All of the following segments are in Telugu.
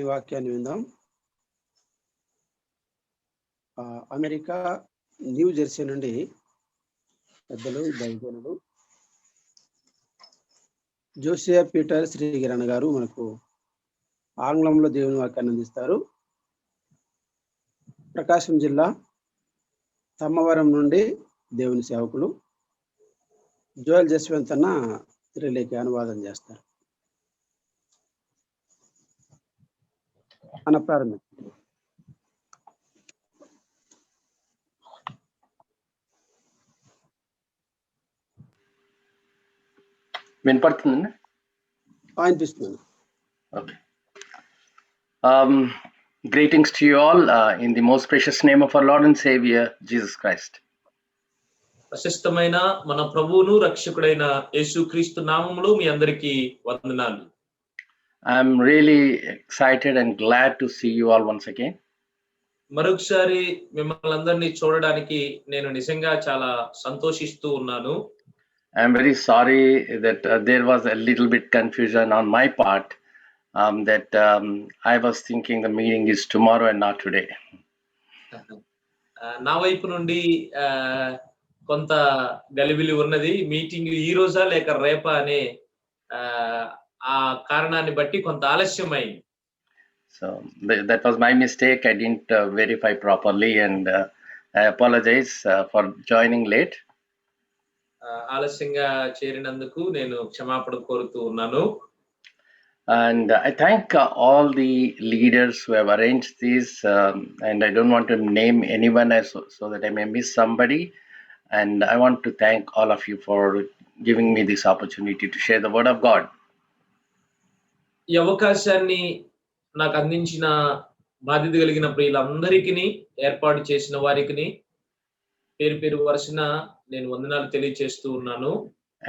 వాక్యాన్ని విందాం. అమెరికా న్యూ జెర్సీ నుండి పెద్దలు దైవజనుడు జోసియా పీటర్ శ్రీకిరణ్ గారు మనకు ఆంగ్లంలో దేవుని వాక్యాన్ని అందిస్తారు. ప్రకాశం జిల్లా తమ్మవరం నుండి దేవుని సేవకులు జోయల్ జస్వంత్ అన్న తెలుగులోకి అనువాదం చేస్తారు. అన్న ప్రారంభించారు. వినపడుతుందండి? అనిపిస్తుంది. Okay. Greetings to you all in the most precious name of our Lord and Savior, Jesus Christ. ప్రశస్తమైన మన ప్రభువును రక్షకుడైన యేసుక్రీస్తు నామములో మీ అందరికీ వందనాలు. I'm really excited and glad to see you all once again. మరొకసారి మిమ్మల్ని అందరినీ చూడడానికి నేను నిజంగా చాలా సంతోషిస్తూ ఉన్నాను. I'm very sorry that there was a little bit confusion on my part, that I was thinking the meeting is tomorrow and not today. నా వైపు నుండి కొంత గలిబిలి ఉన్నది. మీటింగ్ ఈ రోజా లేక రేపా అనే ఆ కారణాన్ని బట్టి కొంత ఆలస్యమైంది. So that was my mistake. I didn't verify properly, and I apologize for joining late. ఆలస్యంగా చేరినందుకు నేను క్షమాపణ కోరుతూ ఉన్నాను. And I thank all the leaders who have arranged this, and I don't want to name anyone so that I may miss somebody. And I want to thank all of you for giving me this opportunity to share the word of God. ఈ అవకాశాన్ని నాకు అందించిన బాధ్యత కలిగిన ప్రియులందరికీ, ఏర్పాటు చేసిన వారికి పేరు పేరు వరుసన నేను వందనాలు తెలియజేస్తూ ఉన్నాను.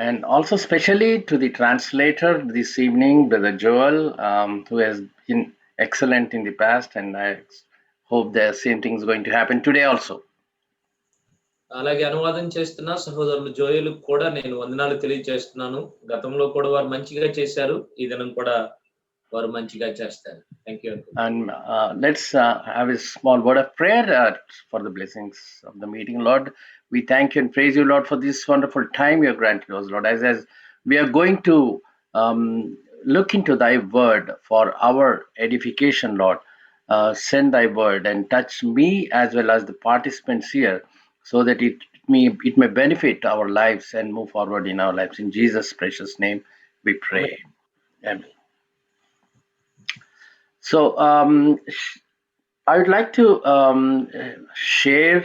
And also specially to the translator this evening, Brother Joel, who has been excellent in the past, and I hope the same thing is going to happen today also. అలాగే అనువాదం చేస్తున్న సహోదరులు జోయల్ కూడా నేను వందనాలు తెలియజేస్తున్నాను. గతంలో కూడా వారు మంచిగా చేశారు, ఈ దినం కూడా వారు మంచిగా చేస్తారు. Thank you. And let's have a small word of prayer for the blessings of the meeting. Lord, we thank you and praise you, Lord, for this wonderful time you have granted us, Lord. As we are going to look into thy word for our edification, Lord, send thy word and touch me as well as the participants here, so that it may benefit our lives and move forward in our lives. In Jesus' precious name we pray. Amen. So I would like to share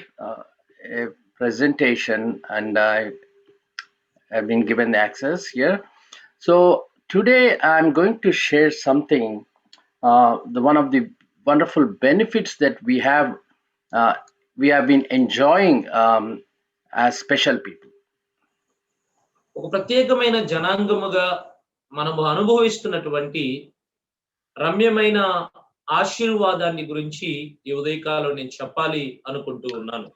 a presentation, and I have been given access here. So today I'm going to share something, one of the wonderful benefits that we have been enjoying as special people. ఒక ప్రత్యేకమైన జనాంగముగా మనము అనుభవిస్తున్నటువంటి రమ్యమైన ఆశీర్వాదాన్ని గురించి ఈ ఉదయకాలం నేను చెప్పాలి అనుకుంటూ ఉన్నాను.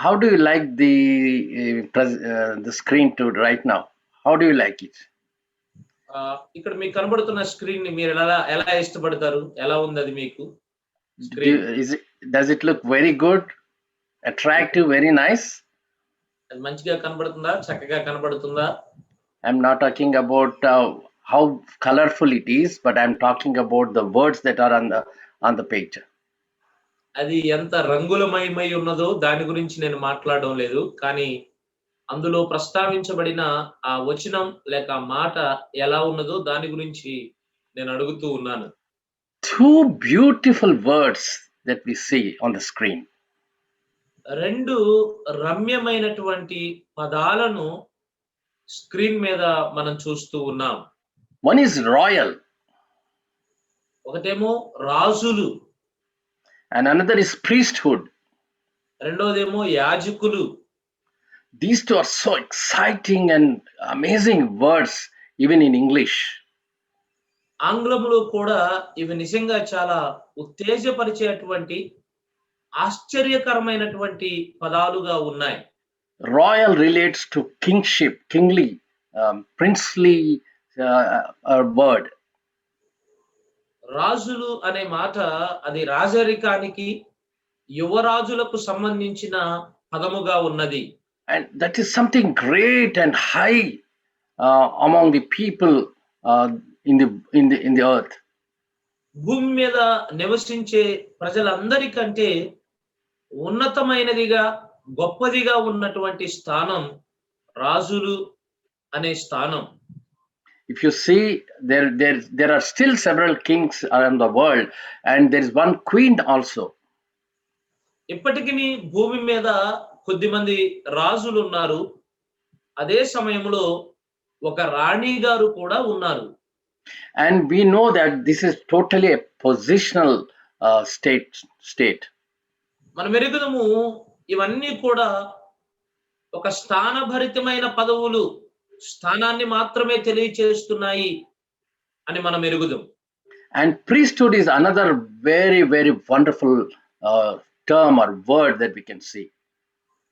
How do you like the screen to right now? How do you like it? ఇక్కడ మీకు కనబడుతున్న స్క్రీన్ ని మీరు ఎలా ఇష్టపడతారు? ఎలా ఉంది అది మీకు? Does it look very good, attractive, very nice? అది మంచిగా కనబడుతుందా? చక్కగా కనబడుతుందా? I'm not talking about how colorful it is, but I'm talking about the words that are on the page. అది ఎంత రంగులమయమై ఉన్నదో దాని గురించి నేను మాట్లాడడం లేదు, కానీ అందులో ప్రస్తావించబడిన ఆ వచనం లేక ఆ మాట ఎలా ఉన్నదో దాని గురించి నేను అడుగుతూ ఉన్నాను. Two beautiful words that we see on the screen. రెండు రమ్యమైనటువంటి పదాలను స్క్రీన్ మీద మనం చూస్తూ ఉన్నాం. One is royal, ఒకటేమో రాజులు, and another is priesthood. రెండోదేమో యాజకులు. These two are so exciting and amazing words, even in English. ఆంగ్లంలో కూడా ఇవి నిజంగా చాలా ఉత్తేజపరిచేటువంటి ఆశ్చర్యకరమైనటువంటి పదాలుగా ఉన్నాయి. Royal relates to kingship, kingly, princely word. రాజులు అనే మాట అది రాజరికానికి యువరాజులకు సంబంధించిన పదముగా ఉన్నది. And that is something great and high among the people in the earth. భూమి మీద నివసించే ప్రజలందరికంటే ఉన్నతమైనదిగా గొప్పదిగా ఉన్నటువంటి స్థానం రాజులు అనే స్థానం. If you see, there are still several kings around the world, and there is one queen also. ఇప్పటికీ భూమి మీద కొద్దిమంది రాజులు ఉన్నారు. అదే సమయంలో ఒక రాణి గారు కూడా ఉన్నారు. And we know that this is totally a positional state. మనం ఎరుగుదము ఇవన్నీ కూడా ఒక స్థానభరితమైన పదవులు, స్థానాన్ని మాత్రమే తెలియచేస్తున్నాయి అని మనం ఎరుగుదాం. And priesthood is another very, very wonderful term or word that we can see.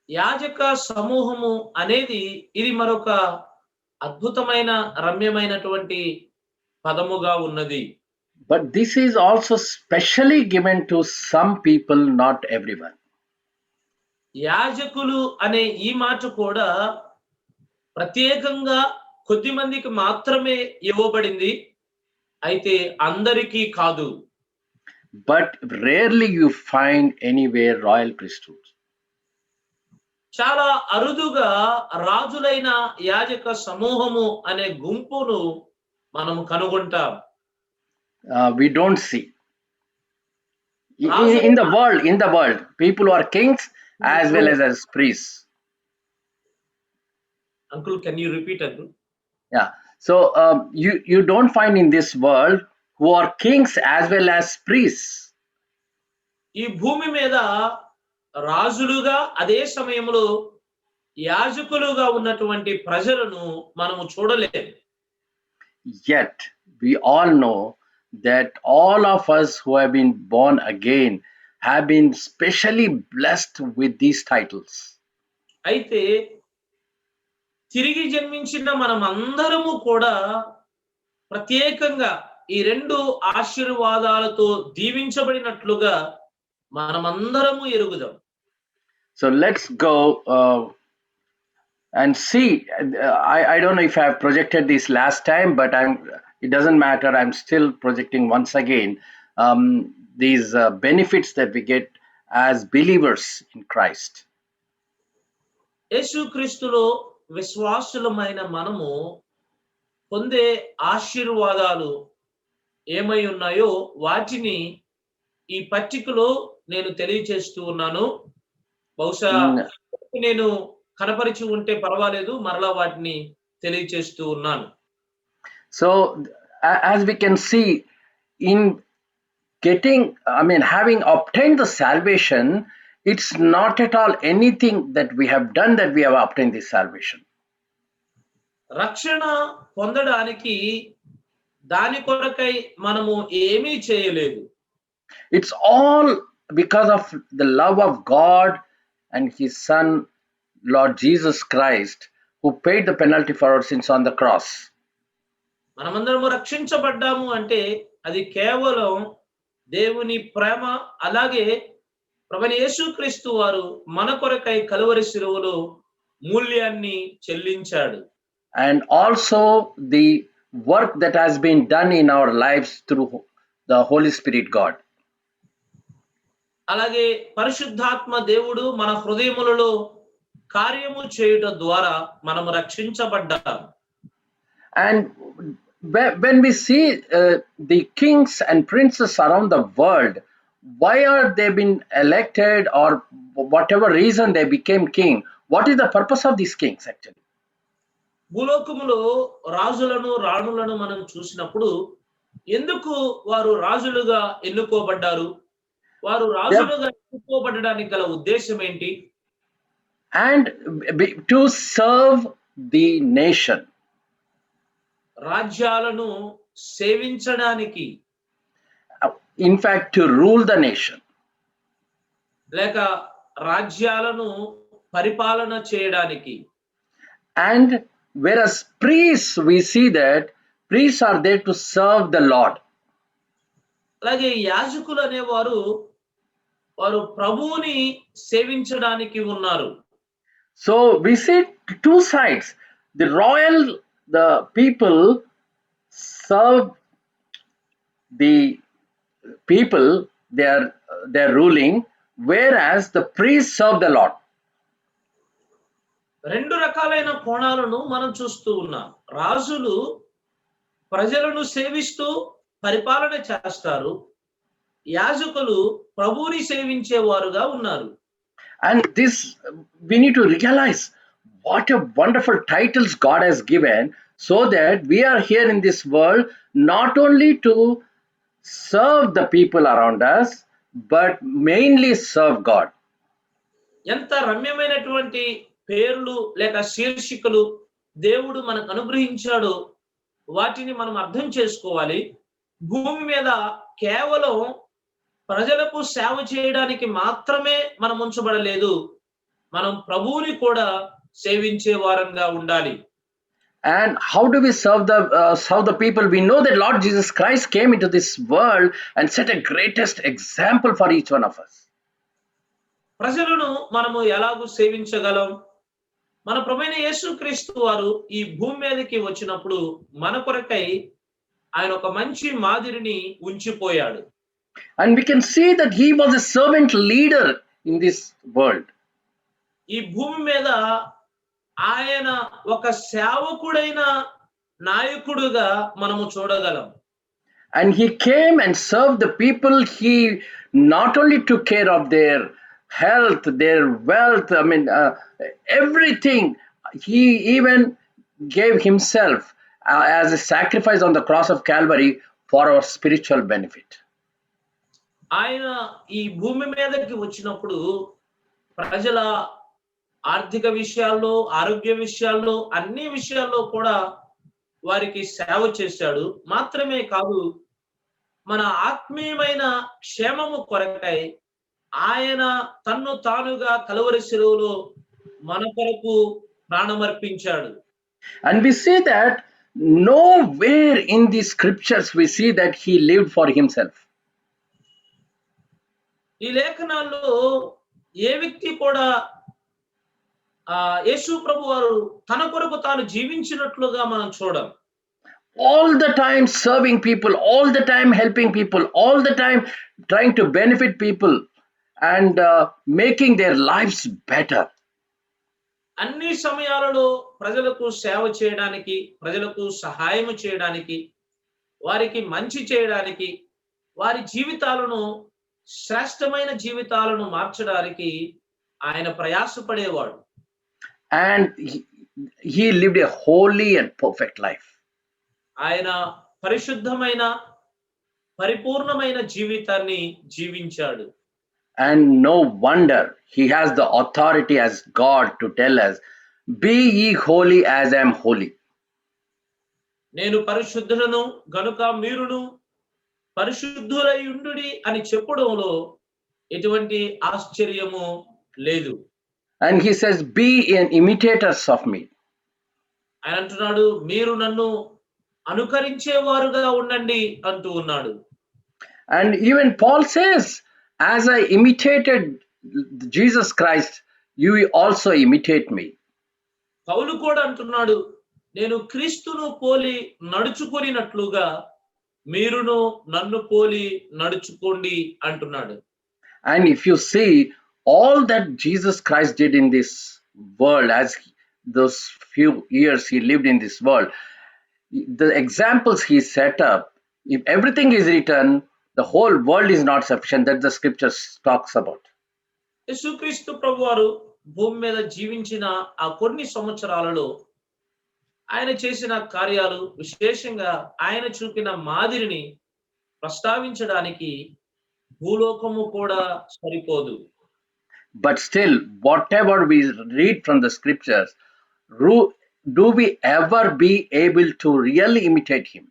యాజక సమూహము అనేది ఇది మరొక అద్భుతమైన రమ్యమైనటువంటి పదముగా ఉన్నది. But this is also specially given to some people, not everyone. యాజకులు అనే ఈ మాట కూడా ప్రత్యేకంగా కొద్ది మందికి మాత్రమే ఇవ్వబడింది, అయితే అందరికీ కాదు. But rarely you find anywhere royal priesthood. చాలా అరుదుగా రాజులైన యాజక సమూహము అనే గుంపును మనం కనుగొంటాం. We don't see in the world people who are kings as well as priests. Uncle, can you repeat, Uncle? Yeah, so you don't find in this world who are kings as well as priests. ఈ భూమి మీద రాజులుగా అదే సమయంలో యాజకులుగా ఉన్నటువంటి ప్రజలను మనము చూడలేము. Yet we all know that all of us who have been born again have been specially blessed with these titles. అయితే తిరిగి జన్మించిన మనం అందరము కూడా ప్రత్యేకంగా ఈ రెండు ఆశీర్వాదాలతో దీవించబడినట్లుగా మనమందరము ఎరుగుదాం. So let's go and see. I don't know if I have projected this last time, but it doesn't matter. I'm still projecting once again these benefits that we get as believers in Christ. యేసుక్రీస్తులో విశ్వాసులమైన మనము పొందే ఆశీర్వాదాలు ఏమై ఉన్నాయో వాటిని ఈ పట్టికలో నేను తెలియచేస్తూ ఉన్నాను. బహుశా నేను కనపరిచి ఉంటే పర్వాలేదు, మరలా వాటిని తెలియచేస్తూ ఉన్నాను. So as we can see, in having obtained the salvation, it's not at all anything that we have done that we have obtained this salvation. రక్షణ పొందడానికి దాని కొరకై మనము ఏమీ చేయలేదు. It's all because of the love of God and his son Lord Jesus Christ, who paid the penalty for our sins on the cross. మనమందరము రక్షించబడ్డాము అంటే అది కేవలం దేవుని ప్రేమ, అలాగే ప్రభువైన యేసుక్రీస్తు వారు మన కొరకై కలువరి శిలువలో మూల్యాన్ని చెల్లించాడు. And also the work that has been done in our lives through the Holy Spirit God. అలాగే పరిశుద్ధాత్మ దేవుడు మన హృదయములలో కార్యము చేయుట ద్వారా మనము రక్షించబడ్డాం. And when we see the kings and princes around the world, why are they been elected, or whatever reason they became king? What is the purpose of these kings actually? భూలోకములో రాజులను రాణులను మనం చూసినప్పుడు ఎందుకు వారు రాజులుగా ఎన్నుకోబడ్డారు, వారు రాజులుగా ఎన్నుకోబడడానికి గల ఉద్దేశం ఏంటి? And to serve the nation. రాజ్యాలను సేవించడానికి, in fact to rule the nation. లేక రాజ్యాలను పరిపాలన చేయడానికి. And whereas priests, we see that priests are there to serve the Lord. అలాగే యాజకులు అనేవారు వారు ప్రభువుని సేవించడానికి ఉన్నారు. So we see two sides. The people serve the people they're ruling, whereas the priests serve the Lord. రెండు రకాలైన కోణాలను మనం చూస్తూ ఉన్నాం. రాజులు ప్రజలను సేవిస్తూ పరిపాలన చేస్తారు. యాజకులు ప్రభువుని సేవించేవారుగా ఉన్నారు. And this, we need to realize what a wonderful titles God has given, so that we are here in this world not only to serve the people around us, but mainly serve God. ఎంత రమ్యమైనటువంటి పేర్లు లేక శీర్షికలు దేవుడు మనకు అనుగ్రహించాడో వాటిని మనం అర్థం చేసుకోవాలి. భూమి మీద కేవలం ప్రజలకు సేవ చేయడానికి మాత్రమే మనం ఉంచబడలేదు, మనం ప్రభువుని కూడా సేవించే వారంగా ఉండాలి. And how do we serve the people? We know that Lord Jesus Christ came into this world and set a greatest example for each one of us. ప్రజలను మనము ఎలాగూ సేవించగలం? మన ప్రభువైన యేసుక్రీస్తు వారు ఈ భూమి మీదకి వచ్చినప్పుడు మన కొరకై ఆయన ఒక మంచి మాదిరిని ఉంచిపోయాడు. And we can see that he was a servant leader in this world. ఈ భూమి మీద ఆయన ఒక సేవకుడైన నాయకుడుగా మనము చూడగలం. And he came and served the people. He not only took care of their health, their wealth, everything. He even gave himself as a sacrifice on the cross of Calvary for our spiritual benefit. ఆయన ఈ భూమి మీదకి వచ్చినప్పుడు ప్రజల ఆర్థిక విషయాల్లో, ఆరోగ్య విషయాల్లో, అన్ని విషయాల్లో కూడా వారికి సేవ చేశాడు. మాత్రమే కాదు, మన ఆత్మీయమైన క్షేమము కొరకై ఆయన తన్ను తానుగా కలువరి శిలువలో మన కొరకు ప్రాణమర్పించాడు. And we see that nowhere in the scriptures we see that he lived for himself. ఈ లేఖనాల్లో ఏ వ్యక్తి కూడా యేసు ప్రభు వారు తన కొరకు తాను జీవించినట్లుగా మనం చూడం. All the time serving people, all the time helping people, all the time trying to benefit people and making their lives better. అన్ని సమయాలలో ప్రజలకు సేవ చేయడానికి, ప్రజలకు సహాయం చేయడానికి, వారికి మంచి చేయడానికి, వారి జీవితాలను శ్రేష్టమైన జీవితాలను మార్చడానికి ఆయన ప్రయాసపడేవాడు. And he lived a holy and perfect life. ఆయన పరిశుద్ధమైన పరిపూర్ణమైన జీవితాన్ని జీవించాడు. And no wonder he has the authority as God to tell us, be ye holy as I am holy. నేను పరిశుద్ధులను గనుక మీరును పరిశుద్ధులై ఉండుడి అని చెప్పడంలో ఎటువంటి ఆశ్చర్యము లేదు. And he says, be an imitators of me. ఆయన అంటున్నాడు, మీరు నన్ను అనుకరించేవారుగా ఉండండి అంటూ ఉన్నాడు. And even Paul says, as I imitated Jesus Christ, you also imitate me. పౌలు కూడా అంటున్నాడు, నేను క్రీస్తును పోలి నడుచుకొనినట్లుగా మీరును నన్ను పోలి నడుచుకోండి అంటున్నాడు. And if you see all that Jesus Christ did in this world, as those few years he lived in this world, the examples he set up, if everything is written, the whole world is not sufficient, that the scriptures talks about. యేసుక్రీస్తు ప్రభువారు భూమి మీద జీవించిన ఆ కొన్ని సంవత్సరాలలో ఆయన చేసిన కార్యాలు, విశేషంగా ఆయన చూపిన మాదిరిని ప్రస్తావించడానికి భూలోకము కూడా సరిపోదు. But still, whatever we read from the scriptures, do we ever be able to really imitate him?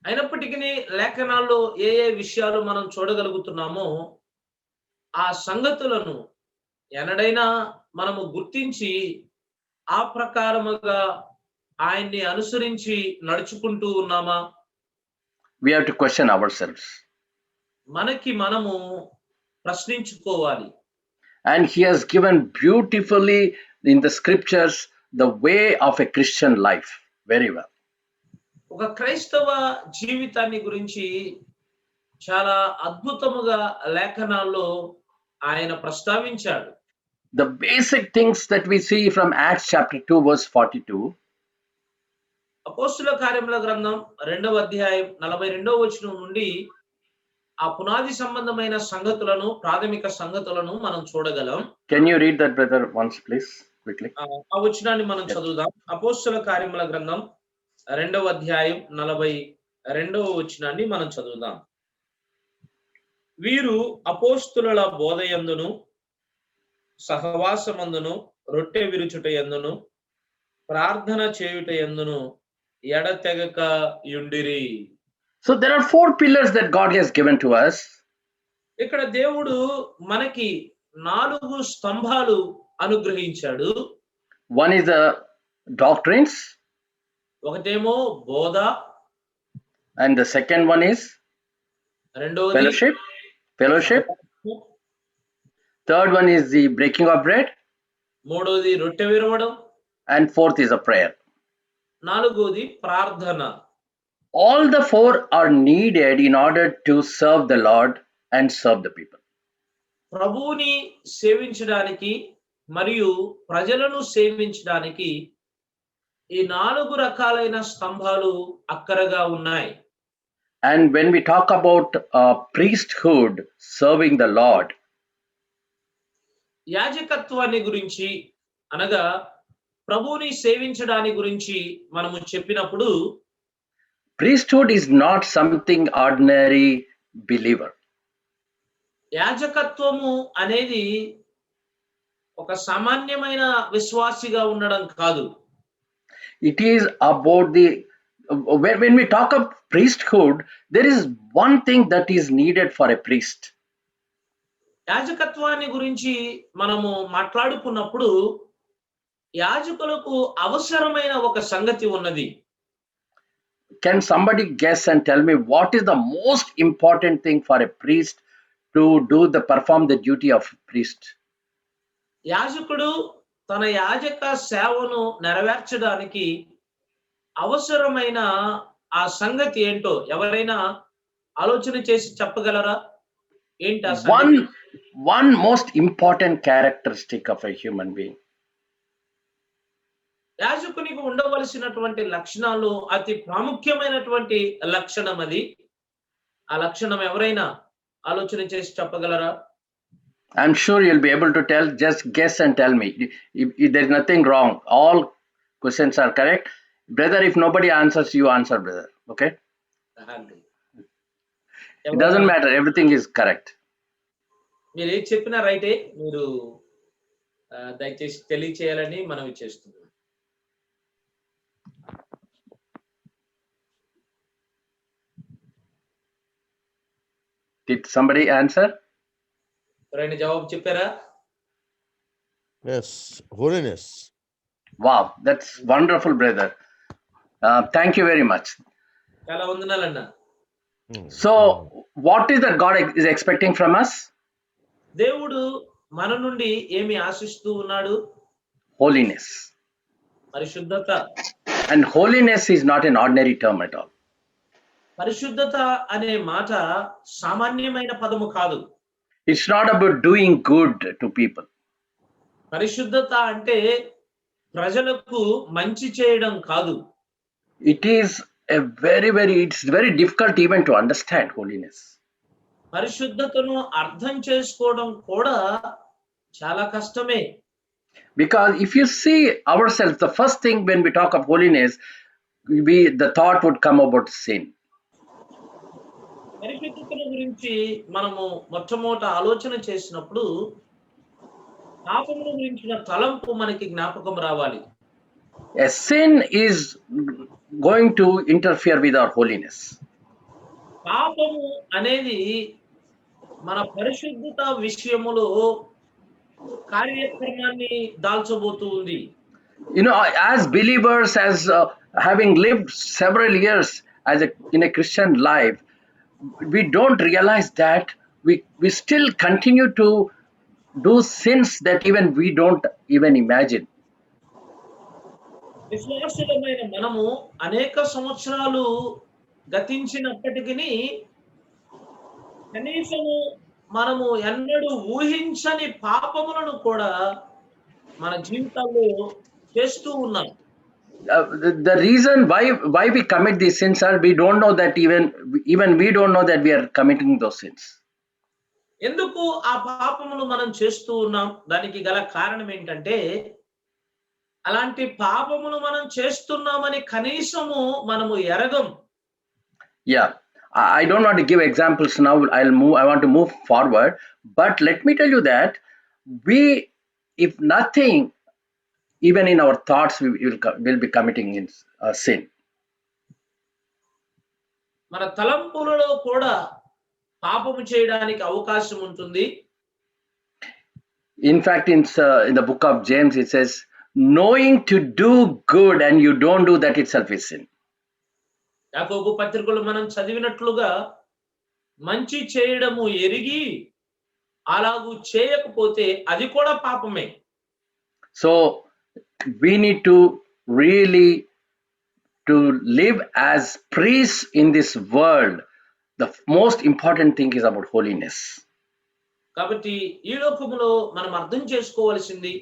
అయినప్పటికీ లేఖనాల్లో ఏ ఏ విషయాలు మనం చూడగలుగుతున్నామో ఆ సంగతులను ఎన్నడైనా మనము గుర్తించి ఆ ప్రకారముగా ఆయన్ని అనుసరించి నడుచుకుంటూ ఉన్నామా? we have to question ourselves. మనకి మనము ప్రశ్నించుకోవాలి. And he has given beautifully in the scriptures the way of a Christian life very well. ఒక క్రైస్తవ జీవితాన్ని గురించి చాలా అద్భుతముగా లేఖనాల్లో ఆయన ప్రస్తావించాడు. The basic things that we see from Acts chapter 2 verse 42. అపోస్తుల కార్యముల గ్రంథం 2వ అధ్యాయం 42వ వచనం నుండి ఆ పునాది సంబంధమైన సంగతులను, ప్రాథమిక సంగతులను మనం చూడగలం. Can you read that, brother, once please, quickly? ఆ వచనాన్ని మనం చదువుదాం. అపోస్తుల కార్యముల గ్రంథం 2వ అధ్యాయం 42వ వచనాన్ని మనం చదువుదాం. వీరు అపోస్తుల బోధయందును, సహవాసమందును, రొట్టె విరుచుట యందును, ప్రార్థన చేయుట యందును ఎడతెగక యుండిరి. So there are 4 pillars that God has given to us. ఇక్కడ దేవుడు మనకి 4 స్తంభాలు అనుగ్రహించాడు. One is the doctrines, ఒకటేమో బోధ, and the second one is రెండవది fellowship. Third one is the breaking of bread, మూడవది రొట్టె విరవడం, and fourth is a prayer. నాలుగవది ప్రార్థన. All the 4 are needed in order to serve the Lord and serve the people. ప్రభువుని సేవించడానికి మరియు ప్రజలను సేవించడానికి ఈ 4 రకాలైన స్తంభాలు అక్కరగా ఉన్నాయి. And when we talk about priesthood serving the Lord, యాజకత్వాన్ని గురించి అనగా ప్రభువుని సేవించడాని గురించి మనము చెప్పినప్పుడు priesthood is not something ordinary believer. యాజకత్వము అనేది ఒక సామాన్యమైన విశ్వాసిగా ఉండడం కాదు. It is about the when we talk of priesthood, there is one thing that is needed for a priest. యాజకత్వాన్ని గురించి మనము మాట్లాడుకున్నప్పుడు యాజకులకు అవసరమైన ఒక సంగతి ఉన్నది. Can somebody guess and tell me what is the most important thing for a priest to perform the duty of priest? యాజకుడు తన యాజక సేవను నెరవేర్చడానికి అవసరమైన ఆ సంగతి ఏంటో ఎవరైనా ఆలోచన చేసి చెప్పగలరా? ఏంటి ఆ సంగతి? One most important characteristic of a human being. యాజకునికి ఉండవలసినటువంటి లక్షణాలు అతి ప్రాముఖ్యమైనటువంటి లక్షణం అది. ఆ లక్షణం ఎవరైనా ఆలోచన చేసి చెప్పగలరా? I'm sure you'll be able to tell. Just guess and tell me. If there's nothing wrong, all questions are correct. Brother, if nobody answers, you answer, brother. Okay? It doesn't matter. Everything is correct. మీరు ఏది చెప్పినా రైటే. మీరు దయచేసి తెలియచేయాలని మనవి చేస్తున్నాం. Did somebody answer? ఎవరైనా జవాబు చెప్పారా? Yes, holiness. Wow, that's wonderful, brother. Thank you very much. చాలా వందనాలన్నా. So, what is that God is expecting from us? దేవుడు మన నుండి ఏమి ఆశిస్తూ ఉన్నాడు? Holiness. పరిశుద్ధత. And holiness is not an ordinary term at all. పరిశుద్ధత అనే మాట సామాన్యమైన పదము కాదు. It's not about doing good to people. పరిశుద్ధత అంటే ప్రజలకు మంచి చేయడం కాదు. It is it's very difficult even to understand holiness. పరిశుద్ధతను అర్థం చేసుకోవడం కూడా చాలా కష్టమే. Because if you see ourselves, the first thing when we talk of holiness, the thought would come about sin. పరిశుద్ధతను గురించి మనము మొట్టమొదట ఆలోచన చేసినప్పుడు పాపమును గురించిన తలంపు మనకి జ్ఞాపకం రావాలి. A sin is going to interfere with our holiness. పాపము అనేది మన పరిశుద్ధత విషయములో కార్యక్రమాన్ని దాల్చబోతూ ఉంది. You know, as believers, as having lived several years in a Christian life, we don't realize that we still continue to do sins that even we don't even imagine. విశ్వాసులమైన మనము అనేక సంవత్సరాలు గతించినప్పటికీ కనీసము మనము ఎన్నడూ ఊహించని పాపములను కూడా మన జీవితాల్లో చేస్తూ ఉన్నాం. The reason why we commit these sins are we don't know that even we don't know that we are committing those sins. ఎందుకు ఆ పాపములు మనం చేస్తూ ఉన్నాం? దానికి గల కారణం ఏంటంటే అలాంటి పాపములు మనం చేస్తున్నామని కనీసము మనము ఎరగం. Yeah, I don't want to give examples now. I want to move forward, but let me tell you that if nothing, even in our thoughts, we will be committing sin. మన తలంపులలో కూడా పాపము చేయడానికి అవకాశం ఉంటుంది. In fact, in the book of James, it says, knowing to do good and you don't do that itself is sin. యాకోబు పత్రికలో మనం చదివినట్లుగా మంచి చేయడము ఎరిగి అలాగూ చేయకపోతే అది కూడా పాపమే. So we need to really to live as priests in this world. The most important thing is about holiness. కాబట్టి ఈ లోకములో మనం అర్థం చేసుకోవాల్సింది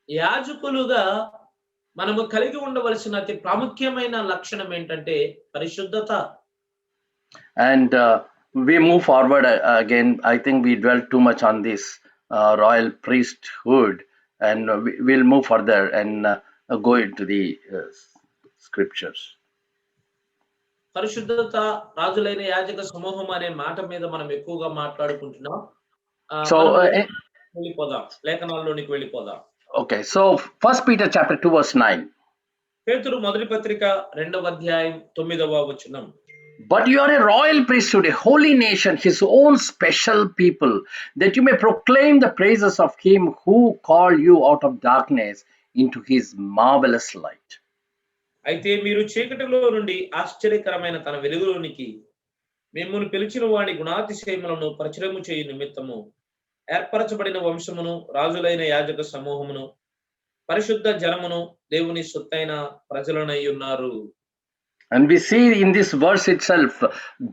యాజకులుగా మనము కలిగి ఉండవలసిన అతి ప్రాముఖ్యమైన లక్షణం ఏంటంటే పరిశుద్ధత. And we move forward again. I think we dwell too much on this royal priesthood, and we'll move further and go into the scriptures. పరిశుద్ధత, రాజులైన యాజక సమూహం అనే మాట మీద మనం ఎక్కువగా మాట్లాడుకుంటున్నాం. So వెళ్ళిపోదాం, లేఖనాల్లోనికి వెళ్ళిపోదాం. Okay, so 1 Peter chapter 2 verse 9. పేతురు మొదటి పత్రిక 2వ అధ్యాయం 9వ వచనం. But you are a royal priesthood, a holy nation, his own special people, that you may proclaim the praises of him who called you out of darkness into his marvelous light. అయితే మీరు చీకటిలో నుండి ఆశ్చర్యకరమైన తన వెలుగులోనికి మిమ్మును పిలిచిన వాడి గుణాతిశయములను ప్రచురము చేయు నిమిత్తము ఏర్పరచబడిన వంశమును, రాజులైన యాజక సమూహమును, పరిశుద్ధ జనమును, దేవుని సొత్తైన ప్రజలనై ఉన్నారు. And we see in this verse itself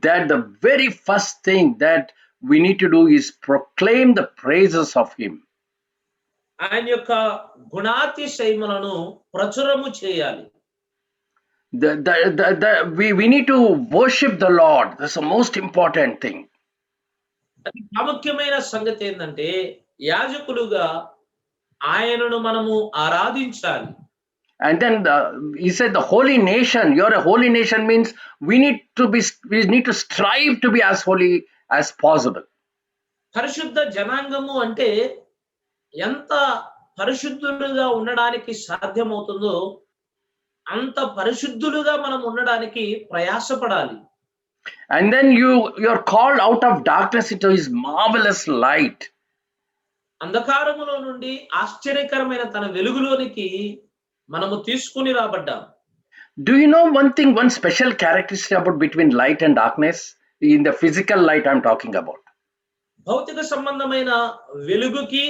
that the very first thing that we need to do is proclaim the praises of him. ఆయన యొక్క గుణాతిశయములను ప్రచురము చేయాలి. We need to worship the Lord. That's the most important thing. అతి ప్రాముఖ్యమైన సంగతి ఏంటంటే యాజకులుగా ఆయనను మనము ఆరాధించాలి. And then he said the holy nation. You're a holy nation means we need to strive to be as holy as possible. పరిశుద్ధ జనాంగము అంటే ఎంత పరిశుద్ధులుగా ఉండడానికి సాధ్యమవుతుందో అంత పరిశుద్ధులుగా మనం ఉండడానికి ప్రయాసపడాలి. And then you're called out of darkness into his marvelous light. అంధకారములో నుండి ఆశ్చర్యకరమైన తన వెలుగులోనికి మనము తీసుకుని రాబడ్డాం. Do you know one special characteristic about between light and darkness? In the physical light I'm talking about. భౌతిక సంబంధమైన వెలుగుకి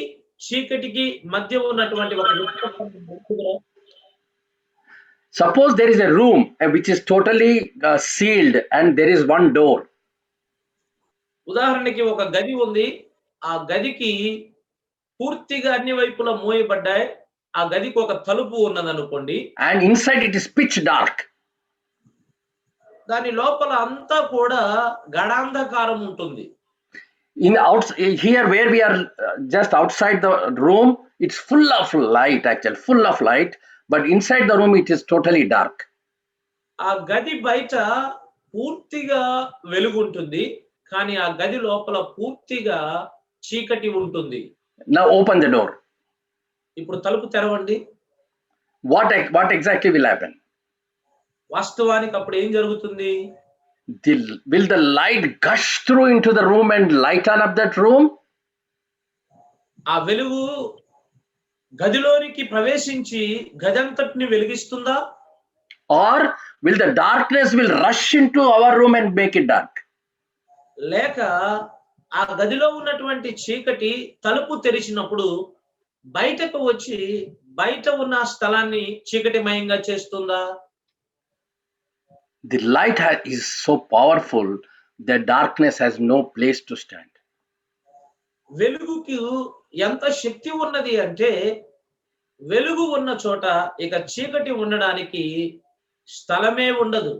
చీకటికి మధ్య ఉన్నటువంటి ఒక Suppose there is a room which is totally sealed and there is one door. ఉదాహరణకి ఒక గది ఉంది, ఆ గదికి పూర్తిగా అన్ని వైపులా మూయబడ్డాయి, ఆ గదికి ఒక తలుపు ఉన్నదనుకోండి. And inside it is pitch dark. దాని లోపల అంతా కూడా గడాంధకారం ఉంటుంది. Here where we are just outside the room, it's full of light, actually full of light, but inside the room it is totally dark. ఆ గది బయట పూర్తిగా వెలుగు ఉంటుంది, కానీ ఆ గది లోపల పూర్తిగా చీకటి ఉంటుంది. Now open the door. ఇప్పుడు తలుపు తెరవండి. What exactly will happen? వాస్తవానికి అప్పుడు ఏం జరుగుతుంది? Will the light gush through into the room and lighten up that room? ఆ వెలుగు గదిలోనికి ప్రవేశించి గదంతటిని వెలిగిస్తుందా? Or will the darkness will rush into our room and make it dark? లేక ఆ గదిలో ఉన్నటువంటి చీకటి తలుపు తెరిచినప్పుడు బయటకు వచ్చి బయట ఉన్న ఆ స్థలాన్ని చీకటిమయంగా చేస్తుందా? The light is so powerful that darkness has no place to stand. వెలుగుకి ఎంత శక్తి ఉన్నది అంటే వెలుగు ఉన్న చోట ఇక చీకటి ఉండడానికి స్థలమే ఉండదు.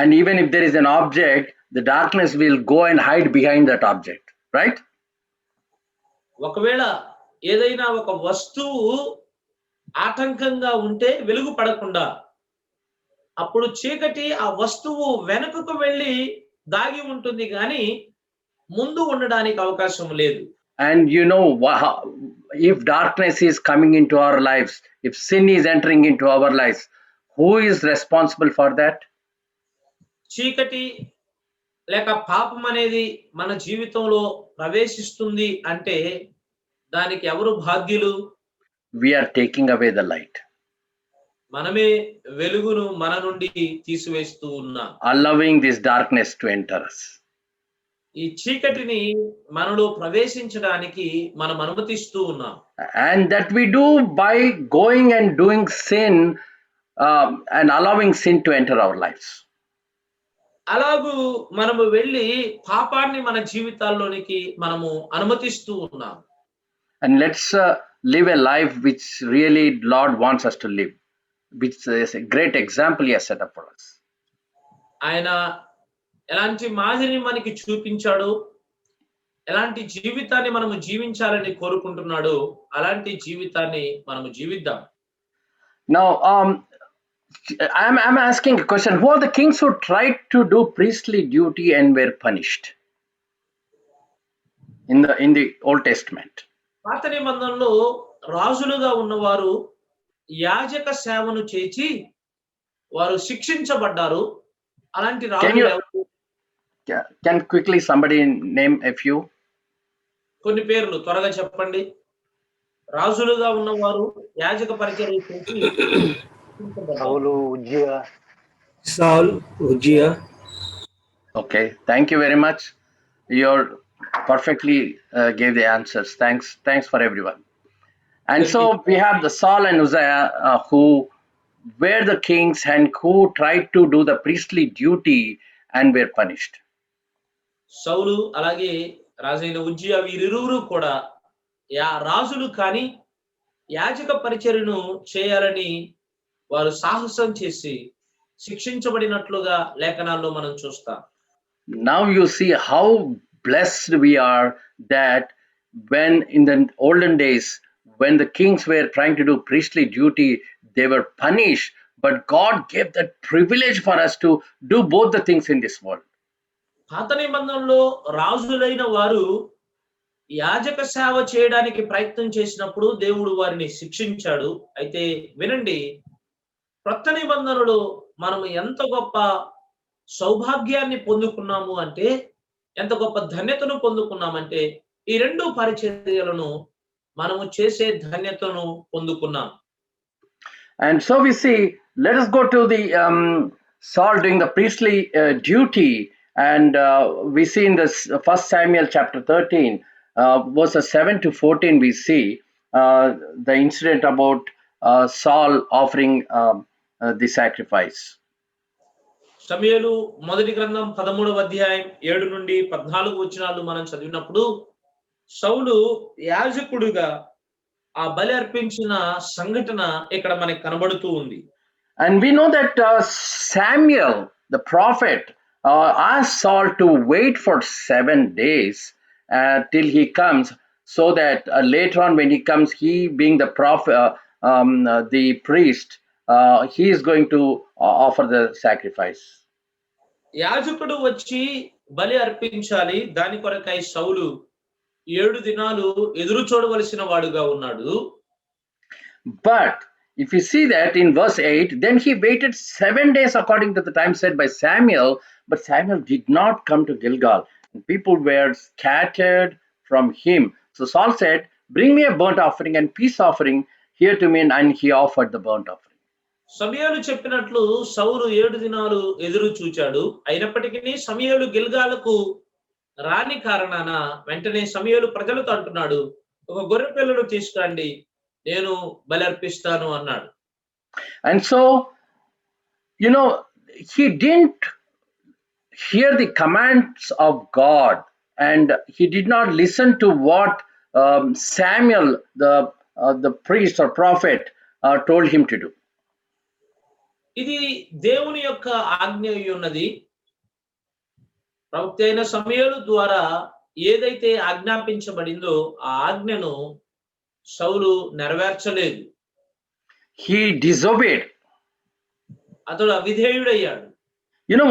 And even if there is an object, the darkness will go and hide behind that object, right? ఒకవేళ ఏదైనా ఒక వస్తువు ఆటంకంగా ఉంటే వెలుగు పడకుండా అప్పుడు చీకటి ఆ వస్తువు వెనుకకు వెళ్ళి దాగి ఉంటుంది కానీ ముందు ఉండడానికి అవకాశం లేదు. And you know, if darkness is coming into our lives, if sin is entering into our lives, who is responsible for that? చీకటి లేక పాపం అనేది మన జీవితంలో ప్రవేశిస్తుంది అంటే దానికి ఎవరు బాధ్యులు? We are taking away the light, మనమే వెలుగును మన నుండి తీసివేస్తూ ఉన్నాం. allowing this darkness to enter us. ఈ చీకటిని మనలో ప్రవేశించడానికి మనం అనుమతిస్తూ ఉన్నాం. And that we do by going and doing sin and allowing sin to enter our lives. అలాగూ మనము వెళ్ళి పాపాన్ని మన జీవితాల్లోనికి మనము అనుమతిస్తూ ఉన్నాం. And let's live a life which really Lord wants us to live, which is a great example He has set up for us. ఆయన ఎలాంటి మాదిరిని మనకి చూపించాడు, ఎలాంటి జీవితాన్ని మనము జీవించాలని కోరుకుంటున్నాడు, అలాంటి జీవితాన్ని మనము జీవిద్దాం. Now, I'm asking a question. Who are the kings who tried to do priestly duty and were punished in the Old Testament? పాత నిబంధనలో రాజులుగా ఉన్నవారు యాజక సేవను చేసి వారు శిక్షించబడ్డారు. అలాంటి రాజులు Can quickly somebody name a few? కొన్ని పేర్లు త్వరగా చెప్పండి. రాజులుగా ఉన్నవారు యాజక పరిచర్య చేసి Saul, Uzzia. Okay, thank you very much. You're perfectly gave the answers. Thanks for everyone. And so we have the Saul and Uzziah who were the kings and who tried to do the priestly duty and were punished. సౌలు అలాగే రాజైన ఉజ్జియా వీరిరువురు కూడా రాజులు కానీ యాజక పరిచర్యను చేయాలని వారు సాహసం చేసి శిక్షించబడినట్లుగా లేఖనాల్లో మనం చూస్తాం. Now you see how blessed we are that when in the olden days, when the kings were trying to do priestly duty, they were punished, but God gave that privilege for us to do both the things in this world. పాత నిబంధనలో రాజులైన వారు యాజక సేవ చేయడానికి ప్రయత్నం చేసినప్పుడు దేవుడు వారిని శిక్షించాడు. అయితే వినండి, కొత్త నిబంధనలో మనము ఎంత గొప్ప సౌభాగ్యాన్ని పొందుకున్నాము అంటే, ఎంత గొప్ప ధన్యతను పొందుకున్నామంటే ఈ రెండు పరిచర్యలను మనము చేసే ధన్యతను పొందుకున్నాం. And so we see, let us go to the Saul doing the priestly duty, and we see in this 1 Samuel chapter 13, verses 7 to 14, we see the incident about Saul offering the sacrifice. సమూయేలు మొదటి గ్రంథం 13వ అధ్యాయం 7 నుండి 14 వచనాలు మనం చదివినప్పుడు సౌలు యాజకుడిగా ఆ బలి అర్పించిన సంఘటన ఇక్కడ మనకి కనబడుతూ ఉంది. And we know that Samuel, the prophet, asked Saul to wait for 7 days till he comes, so that later on when he comes, he being the prophet, the priest, he is going to offer the sacrifice. యాజకుడు వచ్చి బలి అర్పించాలి, దాని కొరకై సౌలు 7 దినాలు ఎదురు చూడవలసిన వాడుగా ఉన్నాడు. But if you see that in verse 8, then he waited 7 days according to the time set by Samuel, but Samuel did not come to Gilgal. People were scattered from him. So Saul said, "Bring me a burnt offering and peace offering here to me," and he offered the burnt offering. సమూయేలు చెప్పినట్లు సౌలు 7 దినాలు ఎదురు చూచాడు. అయినప్పటికీ సమూయేలు గిల్గాలకు రాని కారణాన వెంటనే సమూయేలు ప్రజలతో అంటున్నాడు, ఒక గొర్రె పిల్లను తీసుకురండి, నేను బలి అర్పిస్తాను అన్నాడు. And so, he didn't hear the commands of God, and he did not listen to what Samuel, the priest or prophet, told him to do. ఇది దేవుని యొక్క ఆజ్ఞ అయి ఉన్నది. ప్రవక్త అయిన సమూయేలు ద్వారా ఏదైతే ఆజ్ఞాపించబడిందో ఆ ఆజ్ఞను సౌలు నెరవేర్చలేదు. He disobeyed. అతడు అవిధేయుడయ్యాడు. You know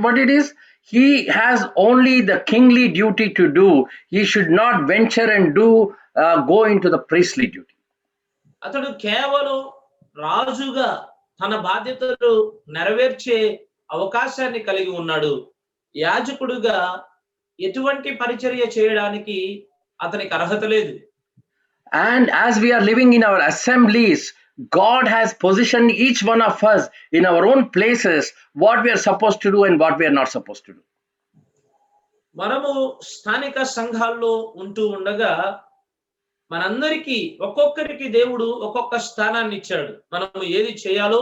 what it is? He has only the kingly duty to do. He should not venture and go into the priestly duty. అతడు కేవలం రాజుగా తన బాధ్యతలు నెరవేర్చే అవకాశాన్ని కలిగి ఉన్నాడు. యాజకుడుగా ఎటువంటి పరిచర్య చేయడానికి అతనికి అర్హత లేదు. And as we are living in our assemblies, God has positioned each one of us in our own places what we are supposed to do and what we are not supposed to do. మనము స్థానిక సంఘాల్లో ఉంటూ ఉండగా మనందరికీ ఒక్కొక్కరికి దేవుడు ఒక్కొక్క స్థానాన్ని ఇచ్చాడు. మనము ఏది చేయాలో,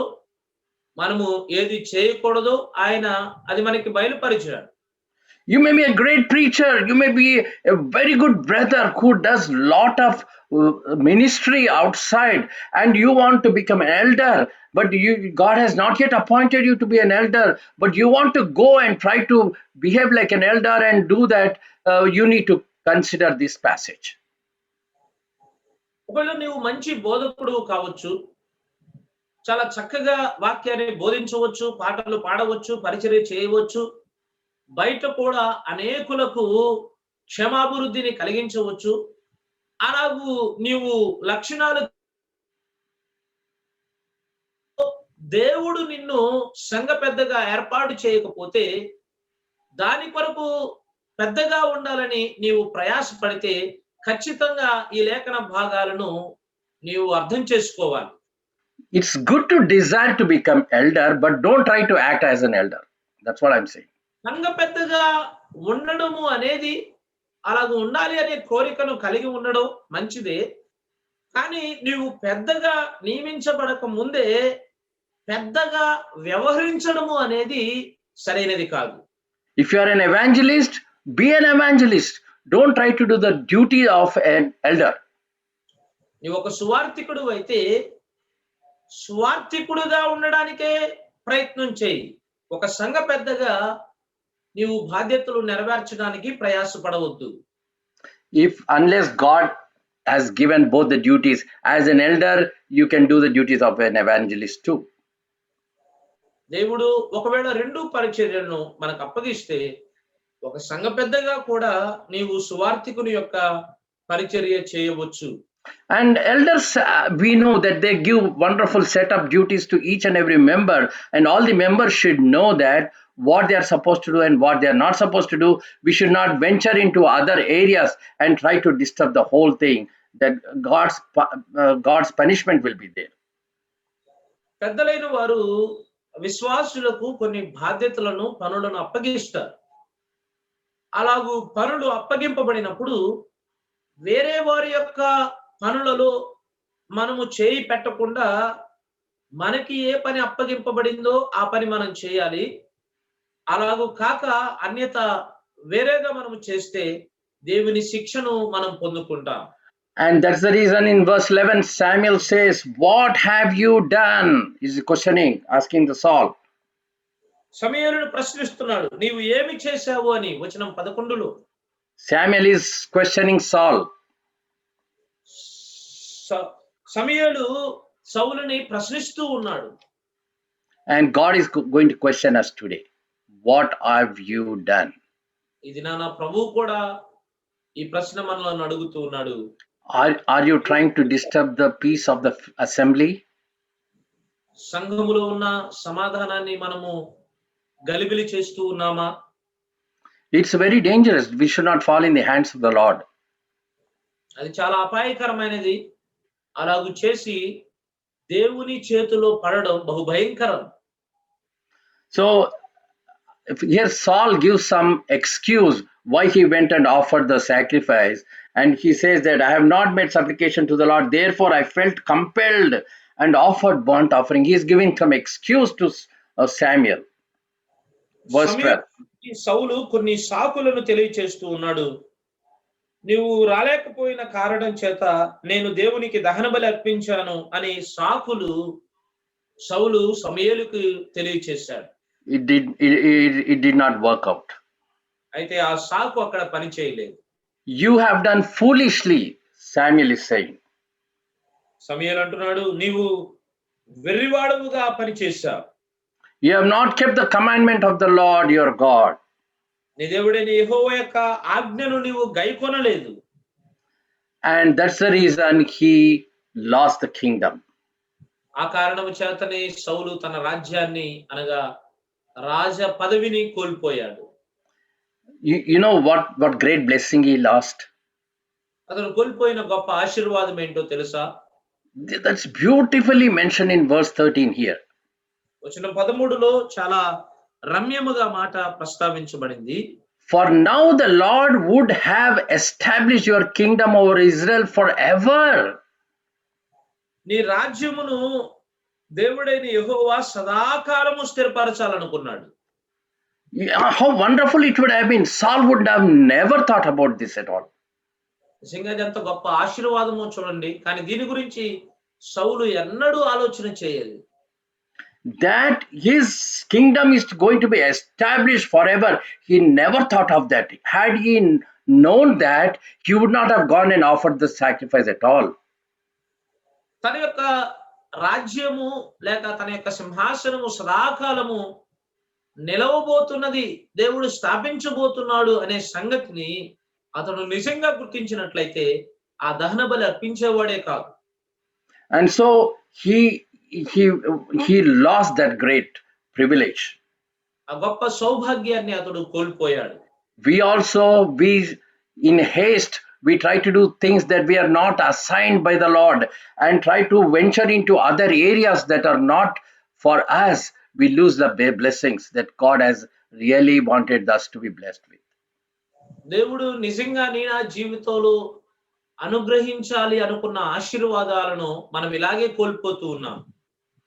మనము ఏది చేయకూడదో ఆయన అది మనకి బయలుపరిచాడు. You may be a great preacher, you may be a very good brother who does lot of ministry outside, and you want to become an elder, but God has not yet appointed you to be an elder, but you want to go and try to behave like an elder and do that. You need to consider this passage. ఒకవేళ నీవు మంచి బోధకుడు కావచ్చు, చాలా చక్కగా వాక్యాన్ని బోధించవచ్చు, పాటలు పాడవచ్చు, పరిచర్య చేయవచ్చు, బయట కూడా అనేకులకు క్షమాభివృద్ధిని కలిగించవచ్చు. అలాగూ నీవు లక్షణాలు దేవుడు నిన్ను సంఘ పెద్దగా ఏర్పాటు చేయకపోతే దాని కొరకు పెద్దగా ఉండాలని నీవు ప్రయాసపడితే ఖచ్చితంగా ఈ లేఖన భాగాలను నీవు అర్థం చేసుకోవాలి. It's good to desire to become elder, but don't try to act as an elder. That's what I'm saying. సంఘ పెద్దగా ఉండడము అనేది అలాగ ఉండాలి అనే కోరికను కలిగి ఉండడం మంచిదే. కానీ నీవు పెద్దగా నియమించబడక ముందే పెద్దగా వ్యవహరించడము అనేది సరైనది కాదు. If you are an evangelist, be an evangelist. Don't try to do the duty of an elder. నీవు ఒక సువార్థికుడు అయితే సువార్థికుడుగా ఉండడానికే ప్రయత్నం చేయి. ఒక సంఘ పెద్దగా నీవు బాధ్యతలు నెరవేర్చడానికి ప్రయాసపడవద్దు. Unless God has given both the duties, as an elder you can do the duties of an evangelist too. దేవుడు ఒకవేళ రెండు పరిచర్యలను మనకు అప్పగిస్తే ఒక సంఘ పెద్దగా కూడా నీవు సువార్థికుని యొక్క పరిచర్య చేయవచ్చు. And elders, we know that they give wonderful set of duties to each and every member, and all the members should know that what they are supposed to do and what they are not supposed to do. We should not venture into other areas and try to disturb the whole thing, that God's punishment will be there. పెద్దలైన వారు విశ్వాసులకు కొన్ని బాధ్యతలను పనులను అప్పగిస్తారు. అలాగూ పనులు అప్పగింపబడినప్పుడు వేరే వారి యొక్క పనులలో మనము చేయి పెట్టకుండా మనకి ఏ పని అప్పగింపబడిందో ఆ పని మనం చేయాలి. అలాగూ కాక అన్యత వేరేగా మనము చేస్తే దేవుని శిక్షను మనం పొందుకుంటాం. And that's the reason in verse 11 Samuel says, "What have you done?" Is questioning, asking the Saul. సమూయేలును ప్రశ్నిస్తున్నాడు, నీవు ఏమి చేశావు అని. వచనం 11లో Samuel is questioning Saul. సమూయేలు సౌలుని ప్రశ్నిస్తూ ఉన్నాడు. And God is going to question us today. What have you done? ఇది నా ప్రభువు కూడా ఈ ప్రశ్న మనల్ని అడుగుతూ ఉన్నాడు. Are you trying to disturb the peace of the assembly? సంఘములో ఉన్న సమాధానాన్ని మనము గలిబిలి చేస్తూ ఉన్నామా? It's very dangerous. We should not fall in the hands of the Lord. అది చాలా అపాయకరమైనది. అలాగూ చేసి దేవుని చేతిలో పడడం బహు భయంకరం. So here Saul gives some excuse why he went and offered the sacrifice, and he says that I have not made supplication to the Lord, therefore I felt compelled and offered burnt offering. He is giving some excuse to Samuel. Verse 12. సౌలు కొన్ని సాకులను తెలియచేస్తూ ఉన్నాడు. నీవు రాలేకపోయిన కారణం చేత నేను దేవునికి దహన బలి అర్పించాను అని సాకులు సౌలు సమూయేలుకు తెలియచేశాడు. It did not work out. అయితే ఆ సాకు అక్కడ పని చేయలేదు. You have done foolishly, Samuel is saying. సమూయేలు అంటున్నాడు, నీవు వెర్రివాడవుగా పని చేశావు. You have not kept the commandment of the Lord your God. నీ దేవుడైన యెహోవా యొక్క ఆజ్ఞను నీవు గైకొనలేదు. And that's the reason he lost the kingdom. ఆ కారణము చేతనే సౌలు తన రాజ్యాన్ని అనగా రాజ పదవిని కోల్పోయాడు. You know what great blessing he lost? అతను కోల్పోయిన గొప్ప ఆశీర్వాదం ఏంటో తెలుసా? That's beautifully mentioned in verse 13 here. వచనం 13లో చాలా రమ్యముగా మాట ప్రస్తావించబడింది. For now the Lord would have established your kingdom over Israel forever. నీ రాజ్యమును దేవుడైన యెహోవా సదాకాలము స్థిరపరచాలనుకున్నాడు. How wonderful it would have been. Saul would have never thought about this at all. నిజంగా ఎంత గొప్ప ఆశీర్వాదమో చూడండి. కానీ దీని గురించి సౌలు ఎన్నడూ ఆలోచన చేయలేదు. That his kingdom is going to be established forever. He never thought of that. Had he known that, he would not have gone and offered the sacrifice at all. తన యొక్క రాజ్యము లేక తన యొక్క సింహాసనము సదాకాలము నిలవబోతున్నది, దేవుడు స్థాపించబోతున్నాడు అనే సంగతిని అతడు నిజంగా గుర్తించినట్లయితే ఆ దహన బలి అర్పించేవాడే కాదు. And so he lost that great privilege. ఆ గొప్ప సౌభాగ్యాన్ని అతడు కోల్పోయాడు. We in haste we try to do things that we are not assigned by the Lord and try to venture into other areas that are not for us. We lose the blessings that God has really wanted us to be blessed with. దేవుడు నిజంగా నీ నా జీవితంలో అనుగ్రహించాలి అనుకున్న ఆశీర్వాదాలను మనం ఇలాగే కోల్పోతూ ఉన్నాం.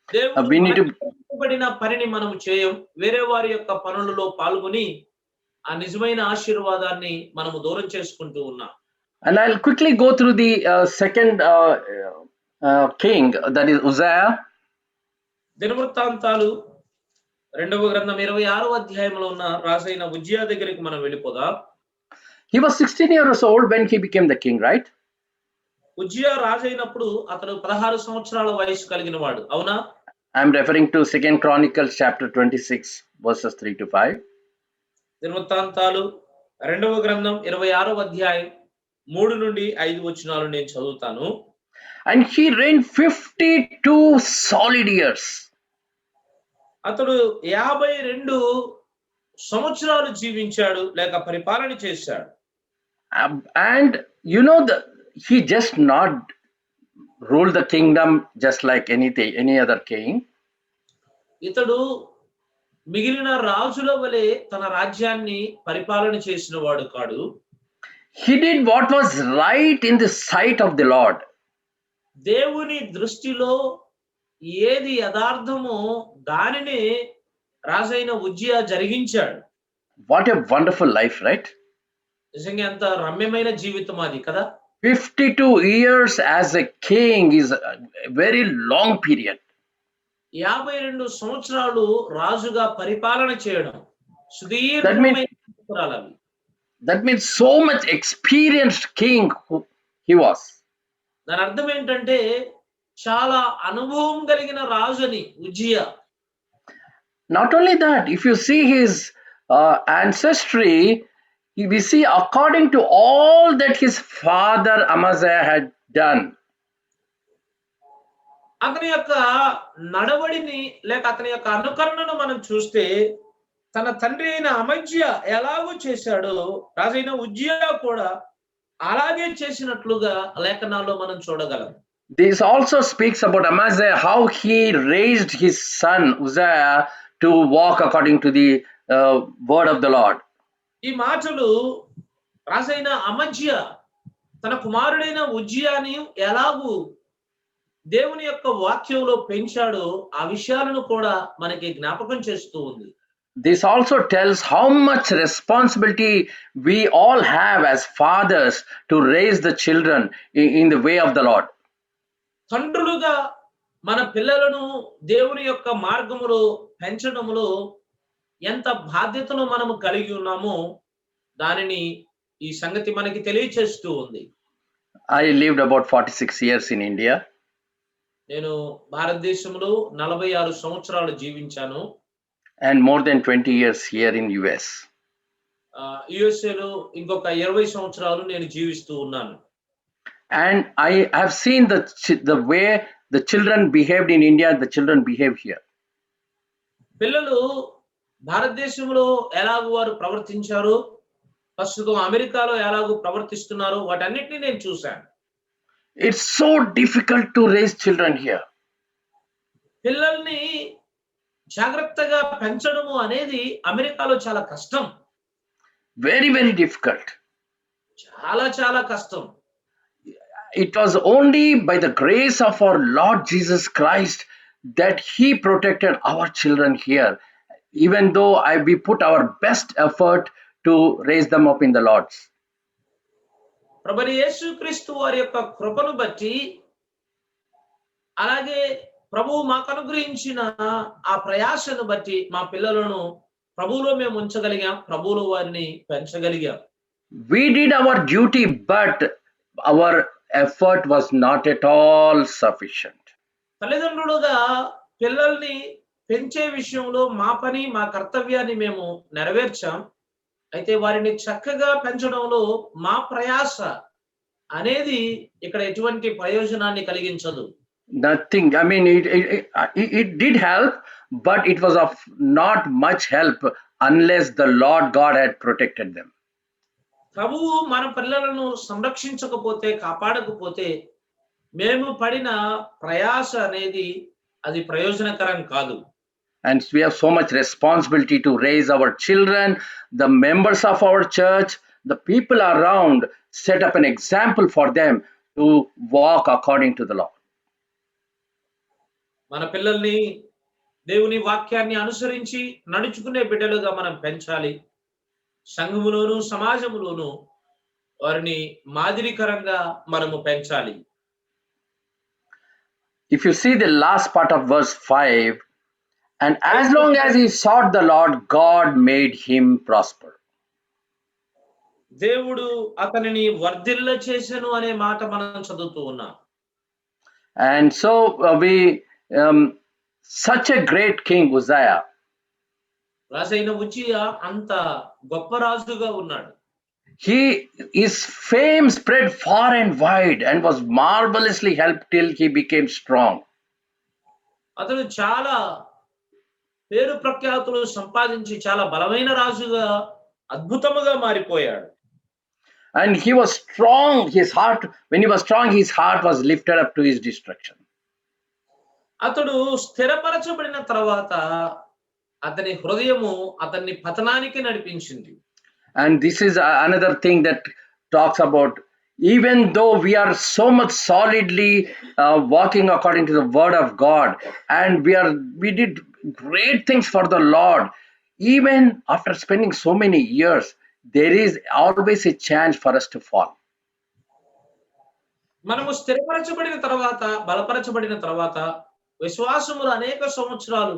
దేవుడు పనిని మనం చేయం, వేరే వారి యొక్క పనులలో పాల్గొని ఆ నిజమైన ఆశీర్వాదాన్ని మనము దూరం చేసుకుంటూ ఉన్నాం. And I'll quickly go through the second king, that is Uzziah. దినవృత్తాంతాలు 2వ గ్రంథం 26వ అధ్యాయంలో ఉన్న రాజైన ఉజ్జియా దగ్గరికి మనం వెళ్ళిపోదాం. He was 16 years old when he became the king, right? Uzziah రాజైనప్పుడు అతడు 16 సంవత్సరాల వయసు కలిగిన వాడు, అవునా? I'm referring to 2 Chronicles chapter 26 verses 3 to 5. దినవృత్తాంతాలు 2వ గ్రంథం 26వ అధ్యాయం 3 నుండి 5 వచనాలు నేను చదువుతాను. And he reigned 52 solid years. అతడు 52 సంవత్సరాలు జీవించాడు లేక పరిపాలన చేశాడు. And you know, he just not ruled the kingdom just like any other king. ఇతడు మిగిలిన రాజుల వలె తన రాజ్యాన్ని పరిపాలన చేసిన వాడు కాడు. He did what was right in the sight of the Lord. దేవుని దృష్టిలో ఏది యథార్థమో దానినే రాజైన ఉజ్జియా జరిగించాడు. What a wonderful life, right? నిజంగా ఎంత రమ్యమైన జీవితం అది కదా. 52 years as a king is a very long period. 52 సంవత్సరాలు రాజుగా పరిపాలన చేయడం సుదీర్ఘమైన సంవత్సరాలు అవి. That means so much experienced king he was. దాని అర్థం ఏంటంటే చాలా అనుభవం కలిగిన రాజుని Uzziah. Not only that, if you see his ancestry, we see according to all that his father Amaziah had done. అతని యొక్క నడవడిని లేక అతని యొక్క అనుకరణను మనం చూస్తే తన తండ్రి అయిన అమజ్య ఎలాగో చేశాడో రాజైన ఉజ్జియా కూడా అలాగే చేసినట్లుగా లేఖనాల్లో మనం చూడగలం. This also speaks about Amaziah, how he raised his son Uzziah to walk according to the word of the Lord. ఈ మాటలు రాజైన అమజ్య తన కుమారుడైన ఉజ్జియాని ఎలాగూ దేవుని యొక్క వాక్యంలో పెంచాడో ఆ విషయాలను కూడా మనకి జ్ఞాపకం చేస్తూ ఉంది. This also tells how much responsibility we all have as fathers to raise the children in the way of the Lord. తండ్రులుగా మన పిల్లలను దేవుని యొక్క మార్గములో పెంచడములో ఎంత బాధ్యతను మనము కలిగి ఉన్నామో దానిని ఈ సంగతి మనకి తెలియచేస్తూ ఉంది. I lived about 46 years in India. నేను భారతదేశంలో 46 సంవత్సరాలు జీవించాను. And more than 20 years here in US. యుఎస్ఏలో ఇంకొక 20 సంవత్సరాలు నేను జీవిస్తూ ఉన్నాను. And I have seen the way the children behaved in India, the children behave here. పిల్లలు భారతదేశంలో ఎలాగో వారు ప్రవర్తించారు, ప్రస్తుతం అమెరికాలో ఎలాగో ప్రవర్తిస్తున్నారు, వాటన్నిటిని నేను చూశాను. It's so difficult to raise children here. పిల్లల్ని జాగ్రత్తగా పెంచడము అనేది అమెరికాలో చాలా కష్టం. Very, very difficult. చాలా చాలా కష్టం. It was only by the grace of our Lord Jesus Christ that He protected our children here, even though we put our best effort to raise them up in the Lord's. ప్రభువైన యేసుక్రీస్తు వారి యొక్క కృపను బట్టి అలాగే ప్రభువు మాకు అనుగ్రహించిన ఆ ప్రయాసను బట్టి మా పిల్లలను ప్రభువులో మేము ఉంచగలిగాం, ప్రభువులో వారిని పెంచగలిగాం. We did our duty, but our effort was not at all sufficient. తల్లిదండ్రులుగా పిల్లల్ని పెంచే విషయంలో మా పని, మా కర్తవ్యాన్ని మేము నెరవేర్చాం. అయితే వారిని చక్కగా పెంచడంలో మా ప్రయాస అనేది ఇక్కడ ఎటువంటి ప్రయోజనాన్ని కలిగించదు. Nothing. I mean, it did help, but it was of not much help unless the Lord God had protected them. ప్రభువు మన పిల్లలను సంరక్షించకపోతే, కాపాడకపోతే మేము పడిన ప్రయాస అనేది అది ప్రయోజనకరం కాదు. And we have so much responsibility to raise our children, the members of our church, the people around, set up an example for them to walk according to the Lord. మన పిల్లల్ని దేవుని వాక్యాన్ని అనుసరించి నడుచుకునే బిడ్డలుగా మనం పెంచాలి. సంఘములోను సమాజములోను వారిని మాదిరికరంగా మనము పెంచాలి. If you see the last part of verse 5, and as long as he sought the Lord, God made him prosper. దేవుడు అతనిని వర్ధిల్ల చేసెను అనే మాట మనం చదువుతూ ఉన్నాం. And so such a great king Uzziah. రాజైన ఉజ్జియా అంత గొప్ప రాజుగా ఉన్నాడు. His fame spread far and wide and was marvelously helped till he became strong. అతడు చాలా పేరు ప్రఖ్యాతులు సంపాదించి చాలా బలమైన రాజుగా అద్భుతముగా మారిపోయాడు. And he was strong. When he was strong, his heart was lifted up to his destruction. అతడు స్థిరపరచబడిన తర్వాత అతని హృదయము అతన్ని పతనానికి నడిపించింది. And this is another thing that talks about, even though we are so much solidly walking according to the word of God, and we did great things for the Lord, even after spending so many years, there is always a chance for us to fall. మనము స్థిరపరచబడిన తర్వాత, బలపరచబడిన తర్వాత, విశ్వాసములు అనేక సంవత్సరాలు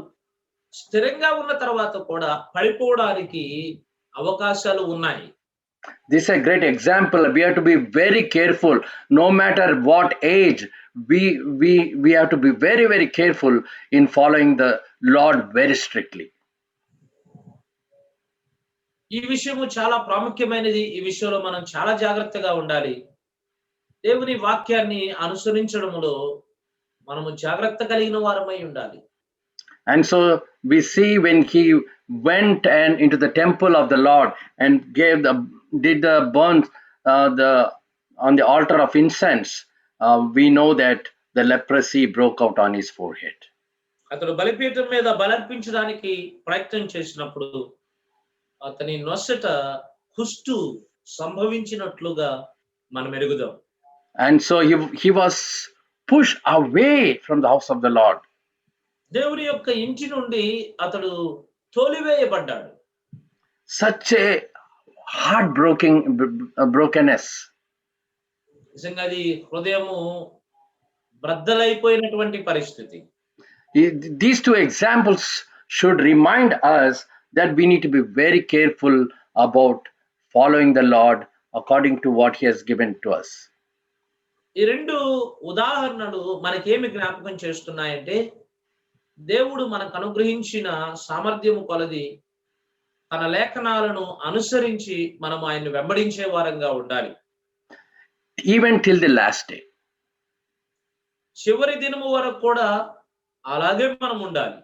స్థిరంగా ఉన్న తర్వాత కూడా పడిపోవడానికి అవకాశాలు ఉన్నాయి. This is a great example. We have to be very careful. No matter what age, we have to be very, very careful in following the Lord very strictly. ఈ విషయము చాలా ప్రాముఖ్యమైనది. ఈ విషయంలో మనం చాలా జాగ్రత్తగా ఉండాలి. దేవుని వాక్యాన్ని అనుసరించడంలో మనము జాగ్రత్త కలిగిన వారమై ఉండాలి. And so we see when he went and into the temple of the Lord and did the burnt on the altar of incense, we know that the leprosy broke out on his forehead. అతడు బలిపీఠం మీద బలర్పించడానికి ప్రయత్నం చేసినప్పుడు అతని నొసట కుష్టు సంభవించినట్లుగా మనం ఎరుగుదాం. And so he was pushed away from the house of the Lord. దేవుని యొక్క ఇంటి నుండి అతడు తోలివేయబడ్డాడు. Such a heartbreaking brokenness. నిజంగా అది హృదయము బ్రద్దలైపోయినటువంటి పరిస్థితి. These two examples should remind us that we need to be very careful about following the Lord according to what he has given to us. ఈ రెండు ఉదాహరణలు మనకేమి జ్ఞాపకం చేస్తున్నాయంటే దేవుడు మనకు అనుగ్రహించిన సామర్థ్యము కొలది తన లేఖనాలను అనుసరించి మనం ఆయన్ని వెంబడించే వారంగా ఉండాలి. Even till the last day. చివరి దినము వరకు కూడా అలాగే మనం ఉండాలి.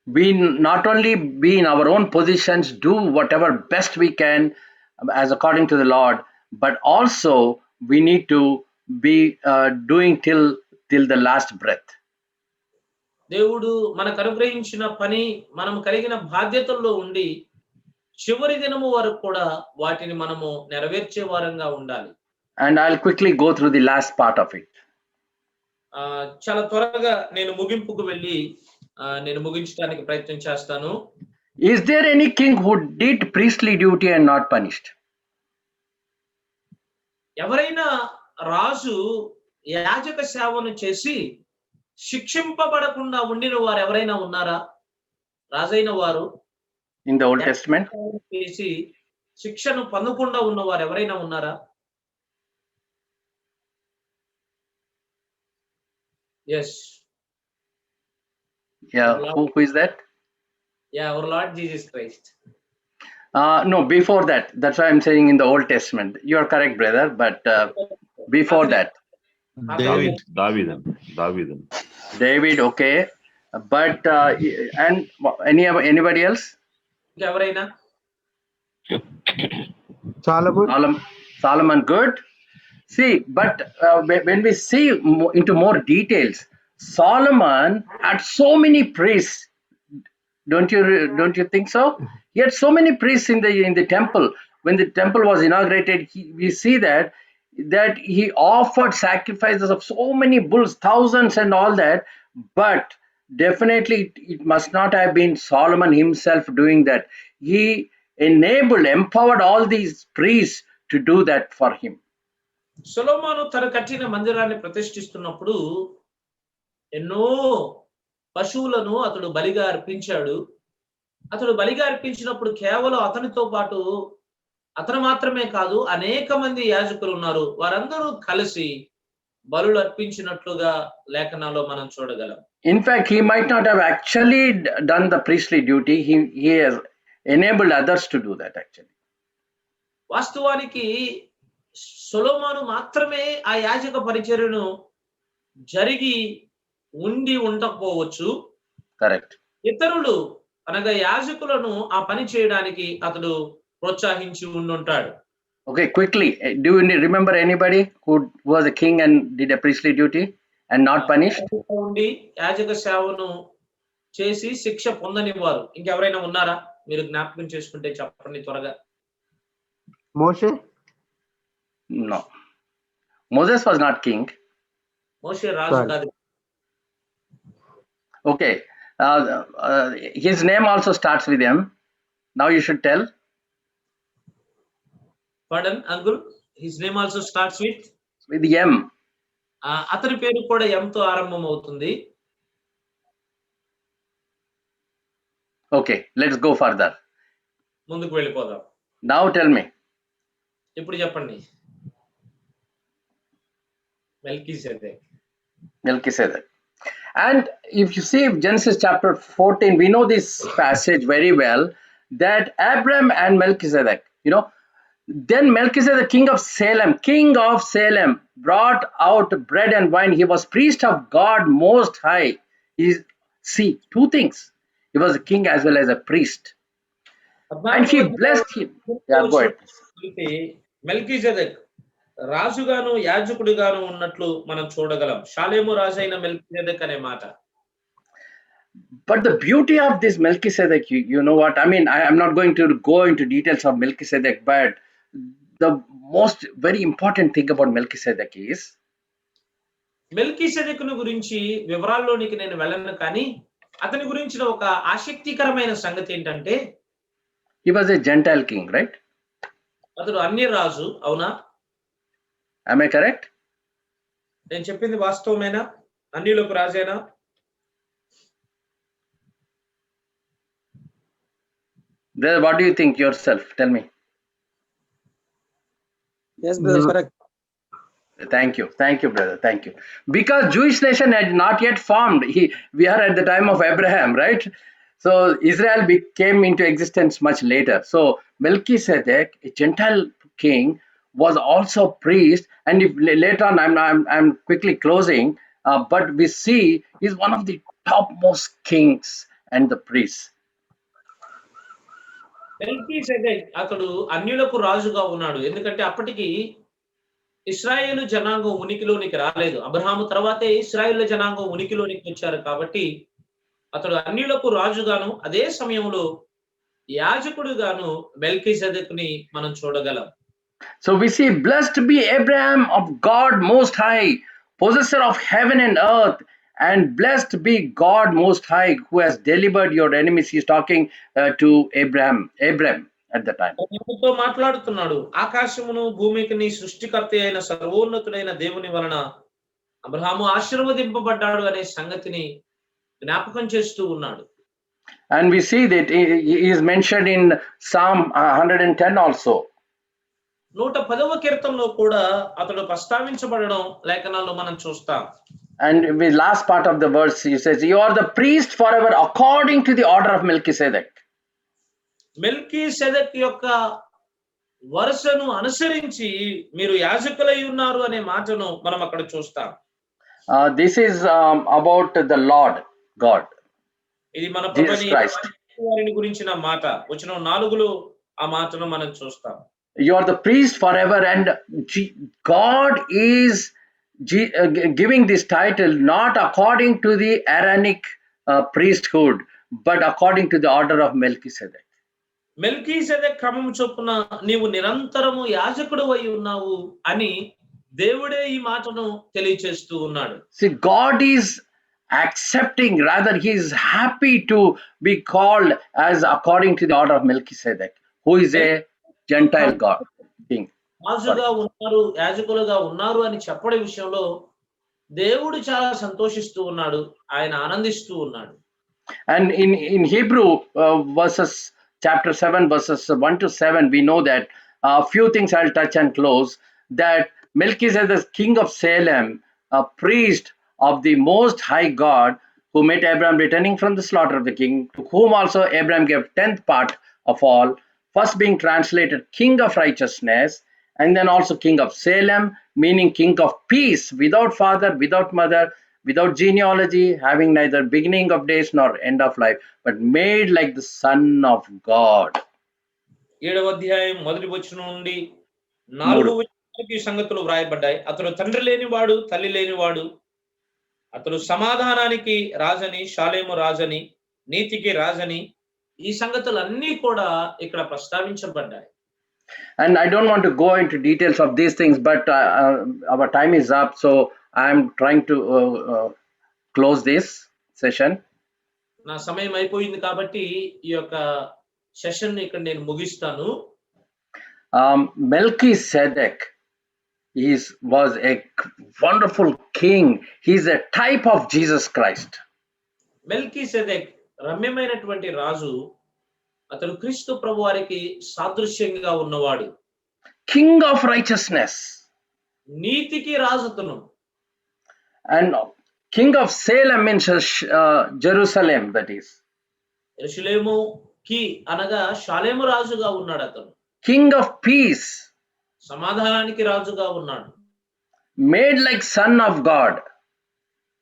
We not only be in our own positions, do whatever best we can as according to the Lord, but also we need to be doing till the last breath. దేవుడు మనకు అనుగ్రహించిన పని మనం కలిగిన బాధ్యతల్లో ఉండి చివరి దినము వరకు కూడా వాటిని మనము నెరవేర్చే వారంగా ఉండాలి. And I'll quickly go through the last part of it. చాలా త్వరగా నేను ముగింపుకు వెళ్ళి నేను ముగించడానికి ప్రయత్నం చేస్తాను. Is there any king who did priestly duty and not punished? ఎవరైనా రాజు యాజక సేవను చేసి శిక్షింపబడకుండా ఉండిన వారు ఎవరైనా ఉన్నారా? రాజైన వారు In the Old Testament? చేసి శిక్షను పొందకుండా ఉన్నవారు ఎవరైనా ఉన్నారా? Yes. Yeah, who is that? Yeah, our Lord Jesus Christ. No, before that. That's why I'm saying in the Old Testament. You are correct, brother, but before that. David. David, okay. But, and anybody else? ఎవరైనా? Solomon, good. See, but when we see into more details, Solomon had so many priests. Don't you think so? He had so many priests in the temple. When the temple was inaugurated, we see that he offered sacrifices of so many bulls, thousands and all that. But definitely, it must not have been Solomon himself doing that. He empowered all these priests to do that for him. సొలొమోను తన కట్టిన మందిరాన్ని ప్రతిష్ఠిస్తున్నప్పుడు ఎన్నో పశువులను అతడు బలిగా అర్పించాడు. అతడు బలిగా అర్పించినప్పుడు కేవలం అతనితో పాటు అతను మాత్రమే కాదు, అనేక మంది యాజకులు ఉన్నారు. వారందరూ కలిసి బలులు అర్పించినట్లుగా లేఖనాల్లో మనం చూడగలం. In fact, he might not have actually done the priestly duty. He has enabled others to do that actually. వాస్తవానికి సొలొమోను మాత్రమే ఆ యాజక పరిచర్యను జరిగి ఉండకపోవచ్చు. Correct. ఇతరులు అనగా యాజకులను ఆ పని చేయడానికి అతడు ప్రోత్సహించి ఉండుంటాడు. Okay, quickly, do you remember anybody who was a king and did a priestly duty and not punished? యాజక సేవను చేసి శిక్ష పొందని వారు ఇంకెవరైనా ఉన్నారా? మీరు జ్ఞాపకం చేసుకుంటే చెప్పండి త్వరగా. మోషే? No. Moses was not king. మోషే రాజు కాదు. Okay. His name also starts with M. Now you should tell. Pardon, uncle? His name also starts with M. అతని పేరు కూడా M తో ఆరంభం అవుతుంది. Okay, let's go further. ముందుకు వెళ్ళిపోదాం. Now tell me. ఇప్పుడు చెప్పండి. Melchizedek. And if you see Genesis chapter 14, we know this passage very well, that Abraham and Melchizedek, then Melchizedek, king of Salem, brought out bread and wine. He was priest of God Most High. See, two things. He was a king as well as a priest. And he blessed him. Yeah, go ahead. మెల్కీజెదెక్ రాజుగాను యాజకుడిగాను ఉన్నట్లు మనం చూడగలం. షాలేము రాజైన మెల్కీసెదెక్ అనే మాట. But the beauty of this Melchizedek, you know what? I mean, I'm not going to go into details of Melchizedek, but the most very important thing about Melchizedek is మెల్కీసెదెకును గురించి వివరాల్లోనికి నేను వెళ్ళను కానీ అతని గురించిన ఒక ఆసక్తికరమైన సంగతి ఏంటంటే he was a Gentile king, right? అతడు అన్య రాజు. అవునా? Am I correct? నేను చెప్పింది వాస్తవమేనా? అన్యులకు రాజేనా? Brother, what do you think yourself? Tell me. Yes, brother, correct. Thank you, brother. Thank you. Because Jewish nation had not yet formed. We are at the time of Abraham, right? So Israel came into existence much later. So Melchizedek, a Gentile king, was also priest. And if later on, I'm quickly closing, but we see he's one of the topmost kings and the priests. మెల్కీసెదెక్ అతడు అన్యులకు రాజుగా ఉన్నాడు. ఎందుకంటే అప్పటికి ఇశ్రాయేలు జనాంగం ఉనికిలోనికి రాలేదు. అబ్రహాము తర్వాతే ఇశ్రాయేలు జనాంగం ఉనికిలోనికి వచ్చారు కాబట్టి అతడు అన్యులకు రాజుగాను అదే సమయంలో యాజకుడుగాను మెల్కీసెదెకుని మనం చూడగలం. So we see, blessed be Abraham of God Most High, possessor of heaven and earth, and blessed be God Most High, who has delivered your enemies. He's talking to Abraham at the time. దేవునితో మాట్లాడుతున్నాడు. ఆకాశమును భూమికిని సృష్టికర్త అయిన సర్వోన్నతుడైన దేవుని వలన అబ్రహాము ఆశీర్వదింపబడ్డాడు అనే సంగతిని జ్ఞాపకం చేస్తూ ఉన్నాడు. And we see that he is mentioned in Psalm 110 also. 110వ కీర్తనలో కూడా అతడు ప్రస్తావించబడడం లేఖనాల్లో మనం చూస్తాం. And the last part of the verse, he says, "You are the priest forever according to the order of Melchizedek." మెల్కీసెదెక్ యొక్క వరుసను అనుసరించి మీరు యాజకులై ఉన్నారు అనే మాటను మనం అక్కడ చూస్తాం. This is about the Lord God, ఇది మన Jesus Christ. వారిని గురించిన మాట. వచనం 4లో ఆ మాటను మనం చూస్తాం. You are the priest forever, and God is giving this title not according to the Aaronic priesthood, but according to the order of Melchizedek. మెల్కీసెదెక్ క్రమము చొప్పున నీవు నిరంతరము యాజకుడు అయి ఉన్నావు అని దేవుడే ఈ మాటను తెలియచేస్తూ ఉన్నాడు. See, God is accepting, rather he is happy to be called as according to the order of Melchizedek, who is a Gentile God king. రాజుగా ఉన్నారు, యాజకులుగా ఉన్నారు అని చెప్పడం విషయంలో దేవుడు చాలా సంతోషిస్తూ ఉన్నాడు. ఆయన ఆనందిస్తూ ఉన్నాడు. And in Hebrew verses chapter 7 verses 1 to 7, we know that a few things I'll touch and close. That Melchizedek, king of Salem, a priest of the Most High God, who met Abraham returning from the slaughter of the king, to whom also Abraham gave 10th part of all, first being translated king of righteousness, and then also king of Salem, meaning king of peace, without father, without mother, without genealogy, having neither beginning of days nor end of life, but made like the Son of God. 7వ అధ్యాయం మొదటి వచనం నుండి 4వ వచనానికి ఈ సంగతులు వ్రాయబడ్డాయి. అతడు తండ్రి లేనివాడు, తల్లి లేనివాడు, అతడు సమాధానానికి రాజని, షాలేము రాజని, నీతికి రాజని, ఈ సంగతులన్నీ కూడా ఇక్కడ ప్రస్తావించబడ్డాయి. And I don't want to go into details of these things, but our time is up, so I'm trying to close this session. నా సమయం అయిపోయింది కాబట్టి ఈ యొక్క సెషన్ ఇక్కడ నేను ముగిస్తాను. Melchizedek was a wonderful king. He's a type of Jesus Christ. మెల్కీసెదెక్ రమ్యమైనటువంటి రాజు. అతడు క్రీస్తు ప్రభువారికి సాదృశ్యంగా ఉన్నవాడు. King of righteousness. నీతికి రాజుతను. And king of Salem means Jerusalem, that is. యెరూషలేము కి అనగా షాలేము రాజుగా ఉన్నాడు అతను. King of peace. సమాధానానికి రాజుగా ఉన్నాడు. Made like Son of God.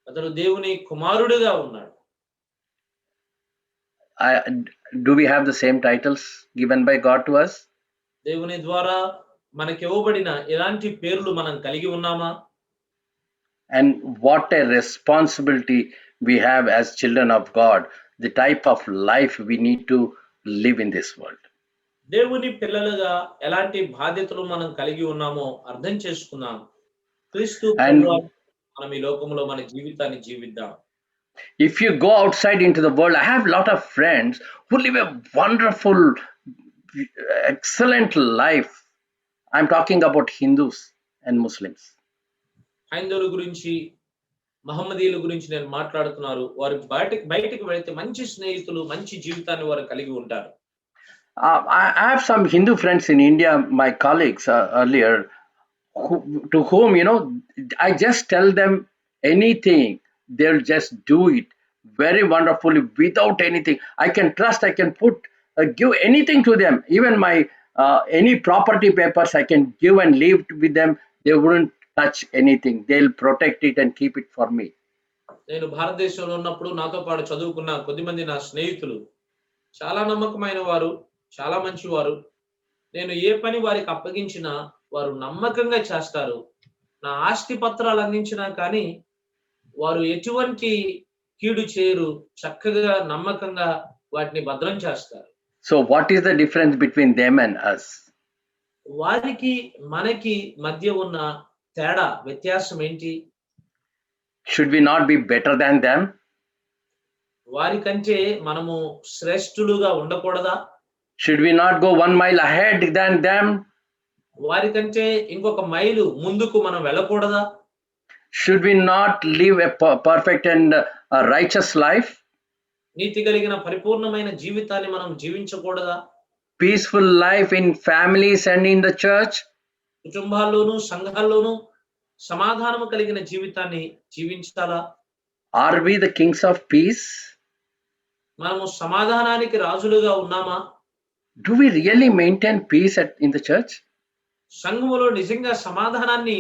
అతడు దేవుని కుమారుడిగా ఉన్నాడు. Do we have the same titles given by God to us? దేవుని ద్వారా మనకి ఇవ్వబడిన ఎలాంటి పేర్లు మనం కలిగి ఉన్నామా? And what a responsibility we have as children of God, the type of life we need to live in this world. దేవుని పిల్లలుగా ఎలాంటి బాధ్యతలు మనం కలిగి ఉన్నామో అర్థం చేసుకుందాం. క్రీస్తు ప్రభువు మనం ఈ లోకంలో మన జీవితాన్ని జీవిద్దాం. If you go outside into the world, I have a lot of friends who live a wonderful, excellent life. I'm talking about Hindus and Muslims. హైందవుల గురించి, మహమ్మదీయుల గురించి నేను మాట్లాడుతున్నారు. వారు బయటికి వెళితే మంచి స్నేహితులు, మంచి జీవితాన్ని వారు కలిగి ఉంటారు. I have some Hindu friends in India, my colleagues earlier, to whom, I just tell them anything, they'll just do it very wonderfully without anything. I can trust, I can give anything to them. Even my any property papers I can give and leave with them. They wouldn't touch anything. They'll protect it and keep it for me. నేను భారతదేశంలో ఉన్నప్పుడు నాతో పాటు చదువుకున్న కొద్దిమంది నా స్నేహితులు చాలా నమ్మకమైన వారు, చాలా మంచివారు. నేను ఏ పని వారికి అప్పగించినా వారు నమ్మకంగా చేస్తారు. నా ఆస్తి పత్రాలు అందించినా కానీ వారు ఎటువంటి కీడు చేయరు. చక్కగా నమ్మకంగా వాటిని భద్రం చేస్తారు. So what is the difference between them and us? వారికి మనకి మధ్య ఉన్న తేడా, వ్యత్యాసం ఏంటి? Should we not be better than them? వారికంటే మనము శ్రేష్ఠులుగా ఉండకూడదా? Should we not go 1 mile ahead than them? వారికంటే ఇంకొక మైలు ముందుకు మనం వెళ్ళకూడదా? Should we not live a perfect and righteous life? నీతి కలిగిన పరిపూర్ణమైన జీవితాన్ని మనం జీవించకూడదా? Peaceful life in families and in the church? కుటుంబాల్లోనూ సంఘాల్లోనూ సమాధానము కలిగిన జీవితాన్ని జీవించాలా? Are we the kings of peace? మనము సమాధానానికి రాజులుగా ఉన్నామా? Do we really maintain peace in the church? సంఘములో నిజంగా సమాధానాన్ని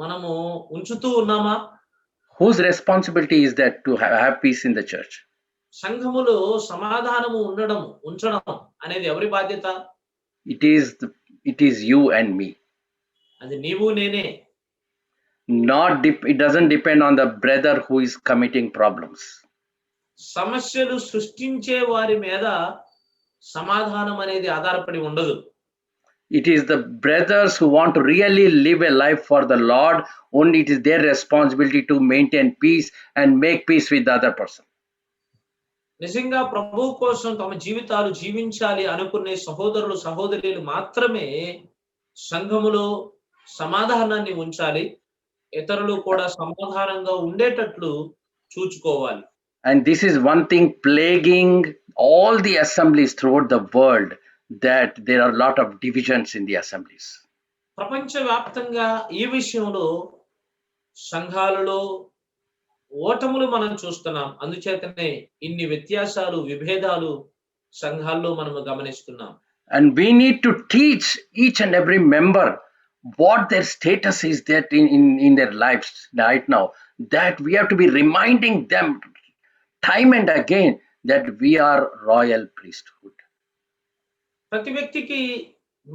మనము ఉంచుతూ ఉన్నామా? Whose responsibility is that to have peace in the church? సంఘములో సమాధానము ఉంచడం అనేది ఎవరి బాధ్యత? It is you and me. అది నీవు నేనే. It doesn't depend on the brother who is committing problems. సమస్యలు సృష్టించే వారి మీద సమాధానం అనేది ఆధారపడి ఉండదు. It is the brothers who want to really live a life for the Lord. Only it is their responsibility to maintain peace and make peace with the other person. నిజంగా ప్రభువు కోసం తమ జీవితాలు జీవించాలి అనుకునే సహోదరులు సహోదరులు మాత్రమే సంఘములో సమాధానాన్ని ఉంచాలి. ఇతరులు కూడా సమాధానంగా ఉండేటట్లు చూచుకోవాలి. And this is one thing plaguing all the assemblies throughout the world, that there are a lot of divisions in the assemblies. ప్రపంచవ్యాప్తంగా ఈ విషయంలో సంఘాలలో ఓటములు మనం చూస్తున్నాం. అందుచేతనే ఇన్ని వ్యత్యాసాలు, విభేదాలు సంఘాల్లో మనము గమనిస్తున్నాం. And we need to teach each and every member what their status is that in their lives right now, that we have to be reminding them time and again that we are royal priesthood. ప్రతి వ్యక్తికి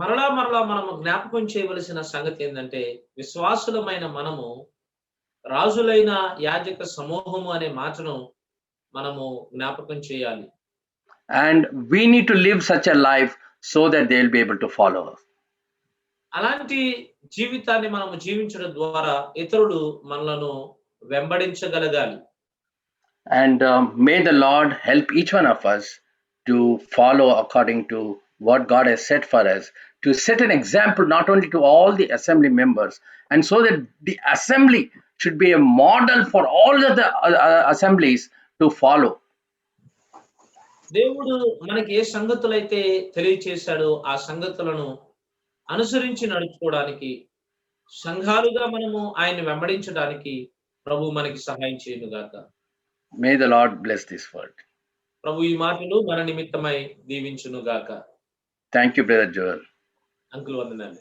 మరలా మనము జ్ఞాపకం చేయవలసిన సంగతి ఏంటంటే, విశ్వాసులమైన మనము రాజులైన యాజక సమూహము అనే మాటను మనము జ్ఞాపకం చేయాలి. And we need to live such a life so that they will be able to follow us. అలాంటి జీవితాన్ని మనము జీవించడం ద్వారా ఇతరులు మనలను వెంబడించగలగాలి. And may the Lord help each one of us to follow according to what God has set for us, to set an example not only to all the assembly members, and so that the assembly should be a model for all the assemblies to follow. దేవుడు మనకి ఏ సంగతులైతే తెలియచేశాడో ఆ సంగతులను అనుసరించి నడుచుకోవడానికి, సంఘాలుగా మనము ఆయన్ని వెంబడించడానికి ప్రభు మనకి సహాయం చేయను గాక. May the Lord bless this word. ప్రభు ఈ మాటలు మన నిమిత్తమై దీవించును గాక. Thank you, Brother Joel. Uncle వందనాలు.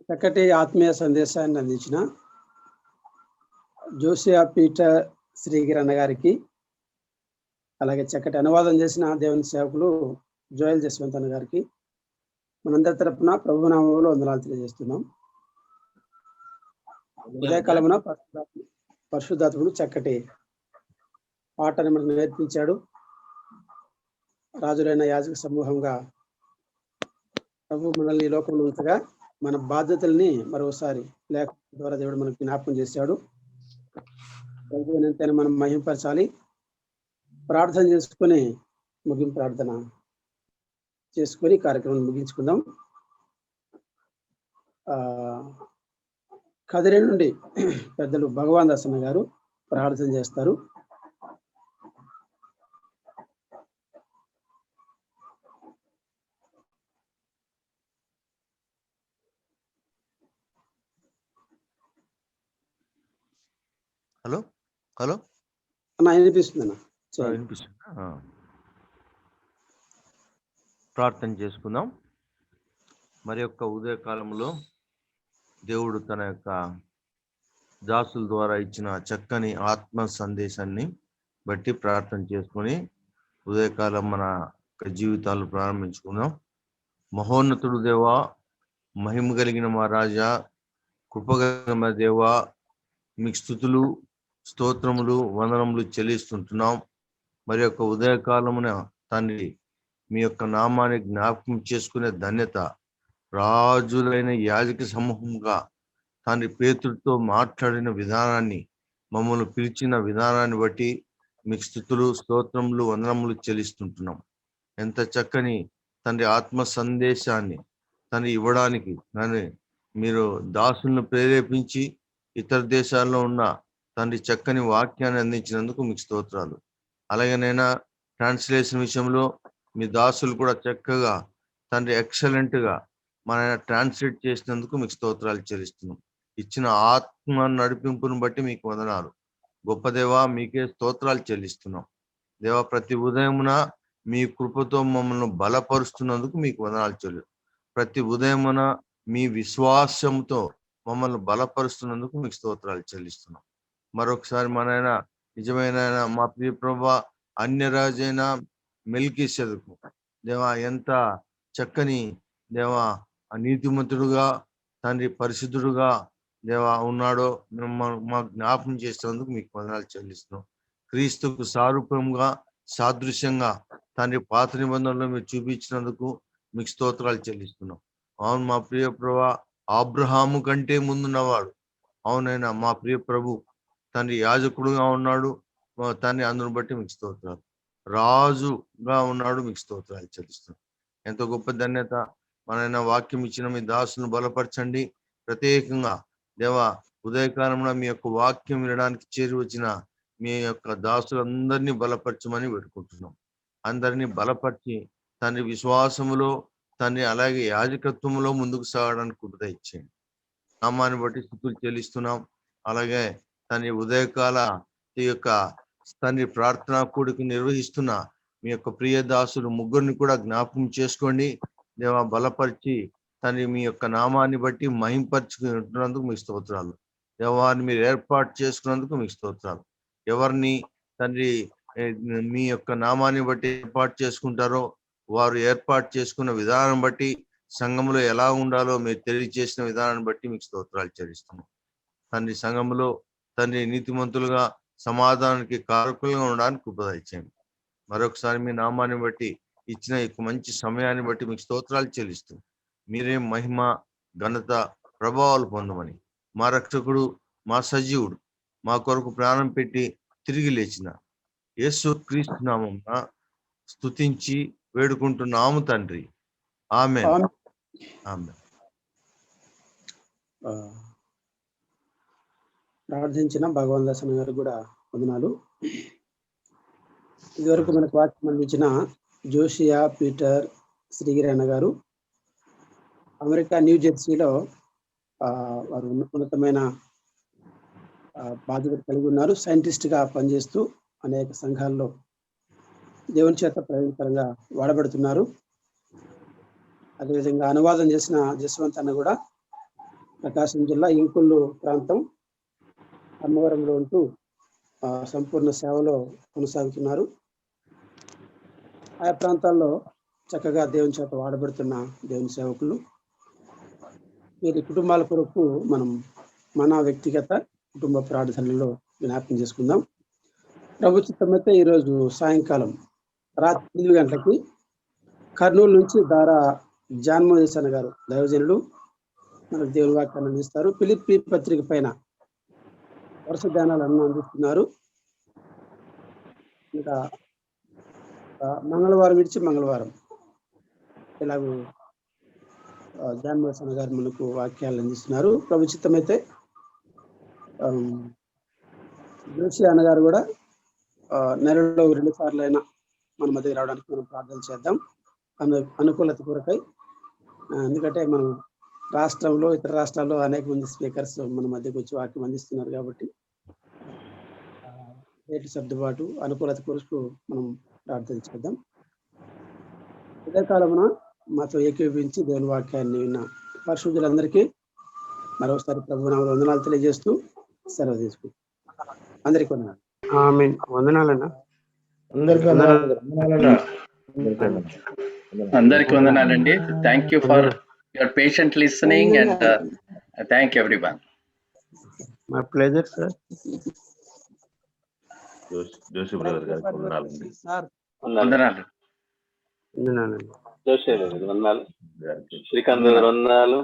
చక్కటి ఆత్మీయ సందేశాన్ని అందించిన జోసియా పీటర్ శ్రీగిరణ గారికి అలాగే చక్కటి అనువాదం చేసిన దేవుని సేవకులు జోయల్ జస్వంత్ అన్న గారికి మనందరి తరపున ప్రభునామంలో వందనాలు తెలియజేస్తున్నాం. ఉదయకాలమున పరిశుద్ధాత్ముడు చక్కటి పాటని మనకు నేర్పించాడు. రాజులైన యాజక సమూహంగా ప్రభు మనల్ని ఈ లోకంలో ఉంచగా మన బాధ్యతల్ని మరోసారి లేఖ ద్వారా దేవుడు మనకు జ్ఞాపకం చేశాడు. ప్రభువుని మనం మహింపరచాలి. ప్రార్థన చేసుకుని ముగింపు ప్రార్థన చేసుకొని కార్యక్రమం ముగించుకుందాం. కదిరి నుండి పెద్దలు భగవాన్ దాసన్న గారు ప్రార్థన చేస్తారు. హలో హలో అన్న వినిపిస్తుందన్న? వినిపిస్తుందా? ప్రార్థన చేసుకుందాం. మరి యొక్క ఉదయకాలంలో దేవుడు తన యొక్క దాసుల ద్వారా ఇచ్చిన చక్కని ఆత్మ సందేశాన్ని బట్టి ప్రార్థన చేసుకొని ఉదయకాలం మన జీవితాలు ప్రారంభించుకుందాం. మహోన్నతుడు దేవా, మహిమ కలిగిన మా రాజా, కృపగలిగిన మా దేవా, మీకు స్తుతులు స్తోత్రములు వందనములు చెల్లిస్తుంటున్నాం. మరి యొక్క ఉదయకాలమున తండ్రి మీ యొక్క నామాన్ని జ్ఞాపకం చేసుకునే ధన్యత రాజులైన యాజక సమూహంగా తండ్రి పేతుడితో మాట్లాడిన విధానాన్ని, మమ్మల్ని పిలిచిన విధానాన్ని బట్టి మీకు స్తుతులు స్తోత్రములు వందనములు చెల్లిస్తుంటున్నాం. ఎంత చక్కని తండ్రి ఆత్మ సందేశాన్ని తండ్రి ఇవ్వడానికి తండ్రి మీరు దాసులను ప్రేరేపించి ఇతర దేశాల్లో ఉన్న తండ్రి చక్కని వాక్యాన్ని అందించినందుకు మీకు స్తోత్రాలు. అలాగేనైనా ట్రాన్స్లేషన్ విషయంలో మీ దాసులు కూడా చక్కగా తండ్రి ఎక్సలెంట్గా మన ట్రాన్స్లేట్ చేసినందుకు మీకు స్తోత్రాలు చెల్లిస్తున్నాం. ఇచ్చిన ఆత్మ నడిపింపును బట్టి మీకు వందనాలు. గొప్ప దేవా, మీకే స్తోత్రాలు చెల్లిస్తున్నాం. దేవా, ప్రతి ఉదయమున మీ కృపతో మమ్మల్ని బలపరుస్తున్నందుకు మీకు వందనాలు చెల్లి. ప్రతి ఉదయమున మీ విశ్వాసంతో మమ్మల్ని బలపరుస్తున్నందుకు మీకు స్తోత్రాలు చెల్లిస్తున్నాం. మరొకసారి మనైన నిజమైన మా ప్రియ ప్రభువా, అన్యరాజైన మెల్కీసెదెకు దేవా, ఎంత చక్కని దేవా నీతిమంతుడుగా తండ్రి పరిశుద్ధుడుగా దేవా ఉన్నాడో మా జ్ఞాపకం చేసినందుకు మీకు వందనాలు చెల్లిస్తున్నాం. క్రీస్తుకు సారూప్యంగా సాదృశ్యంగా తండ్రి పాత నిబంధనలో మీరు చూపించినందుకు మీకు స్తోత్రాలు చెల్లిస్తున్నాం. అవును మా ప్రియ ప్రభువా, అబ్రహాము కంటే ముందున్నవాడు. అవునైనా మా ప్రియ ప్రభు తండ్రి యాజకుడుగా ఉన్నాడు తండ్రి, అందును బట్టి మీకు స్తోత్రాలు. రాజుగా ఉన్నాడు, మీకు స్తోత్రాలు చెల్లిస్తున్నాం. ఎంతో గొప్ప ధన్యత. మనైనా వాక్యం ఇచ్చిన మీ దాసును బలపరచండి. ప్రత్యేకంగా దేవా, ఉదయకాలంలో మీ యొక్క వాక్యం వినడానికి చేరి వచ్చిన మీ యొక్క దాసులందరినీ బలపరచమని పెట్టుకుంటున్నాం. అందరినీ బలపరిచి తండ్రి విశ్వాసములో తండ్రి అలాగే యాజకత్వంలో ముందుకు సాగడానికి కృప ఇచ్చేయండి. నామాన్ని బట్టి స్తుతులు చెల్లిస్తున్నాం. అలాగే తండ్రి ఉదయకాల ఈ యొక్క తండ్రి ప్రార్థనా కూడికి నిర్వహిస్తున్న మీ యొక్క ప్రియ దాసులు ముగ్గురిని కూడా జ్ఞాపకం చేసుకోండి దేవా. బలపరిచి తండ్రి మీ యొక్క నామాన్ని బట్టి మహింపరచుకుంటున్నందుకు మీకు స్తోత్రాలు. దేవాన్ని మీరు ఏర్పాటు చేసుకున్నందుకు మీకు స్తోత్రాలు. ఎవరిని తండ్రి మీ యొక్క నామాన్ని బట్టి ఏర్పాటు చేసుకుంటారో వారు ఏర్పాటు చేసుకున్న విధానం బట్టి సంఘంలో ఎలా ఉండాలో మీరు తెలియజేసిన విధానాన్ని బట్టి మీకు స్తోత్రాలు చెల్లిస్తున్నాం. తండ్రి సంఘంలో తండ్రి నీతిమంతులుగా సమాధానానికి కారకులుగా ఉండడానికి కృప దయచేయండి. మరొకసారి మీ నామాన్ని బట్టి ఇచ్చిన ఈ మంచి సమయాన్ని బట్టి మీకు స్తోత్రాలు చెల్లిస్తూ మీరే మహిమ ఘనత ప్రభావాలు పొందమని మా రక్షకుడు మా సజీవుడు మా కొరకు ప్రాణం పెట్టి తిరిగి లేచిన యేసు క్రీస్తు నామమున స్తుతించి వేడుకుంటున్నాము తండ్రి. ఆమేన్. ఆమేన్. ప్రార్థించిన భగవాన్ దాసన్ గారు కూడా వందనాలు. ఇదివరకు మనకు వాక్యం అందించిన జోషియా పీటర్ శ్రీగిరి అన్న గారు అమెరికా న్యూ జెర్సీలో వారు ఉన్నతమైన బాధ్యత కలిగి ఉన్నారు. సైంటిస్ట్గా పనిచేస్తూ అనేక సంఘాల్లో దేవుని చేత ప్రయోజనకరంగా వాడబడుతున్నారు. అదేవిధంగా అనువాదం చేసిన జస్వంత్ అన్న కూడా ప్రకాశం జిల్లా ఇంకుళ్ళు ప్రాంతం అమ్మవరంలో ఉంటూ సంపూర్ణ సేవలో కొనసాగుతున్నారు. ఆయా ప్రాంతాల్లో చక్కగా దేవుని చేత వాడబడుతున్న దేవుని సేవకులు, వీరి కుటుంబాల కొరకు మనం మన వ్యక్తిగత కుటుంబ ప్రార్థనలో జ్ఞాపకం చేసుకుందాం. ప్రభు చిత్తమైతే ఈరోజు సాయంకాలం రాత్రి 8 గంటలకి కర్నూలు నుంచి దారా జాన్మోహన్ గారు దైవజనులు మనకు దేవుని వాక్యాన్ని అందిస్తారు. ఫిలిప్పీ పత్రిక పైన వరుస ధ్యానాలను అందిస్తున్నారు. ఇంకా మంగళవారం విడిచి మంగళవారం ఇలాగూ జాన్మోహన్ గారు మనకు వాక్యాలు అందిస్తున్నారు. ప్రభు చిత్తమైతే జోషి అన్నగారు కూడా నెలలో 2 సార్లు అయినా మన మధ్య రావడానికి మనం ప్రార్థన చేద్దాం అనుకూలత కొరకై. ఎందుకంటే మనం రాష్ట్రంలో ఇతర రాష్ట్రాల్లో అనేక మంది స్పీకర్స్ మన మధ్యకు వచ్చి వాక్యం అందిస్తున్నారు కాబట్టి రేటు సర్దుబాటు అనుకూలత కొరకు మనం ప్రార్థన చేద్దాం. ఇదే కాలమున మాతో ఏకీభవించి దేవుని వాక్యాన్ని విన్న పరిశుద్ధులందరికీ మరోసారి ప్రభునామములో వందనాలు తెలియజేస్తూ సెలవు తీసుకుంటాం. అందరికీ వందనాలు. ఆమేన్. వందనాలన్నా. అందరికీ వందనాలండి. Thank you for your patient listening and thank you everyone. My pleasure sir. Joshi brother గారికి వందనాలండి. వందనాలు. వందనాలండి. జోషి వందనాలు. శ్రీకాంత్ వందనాలు.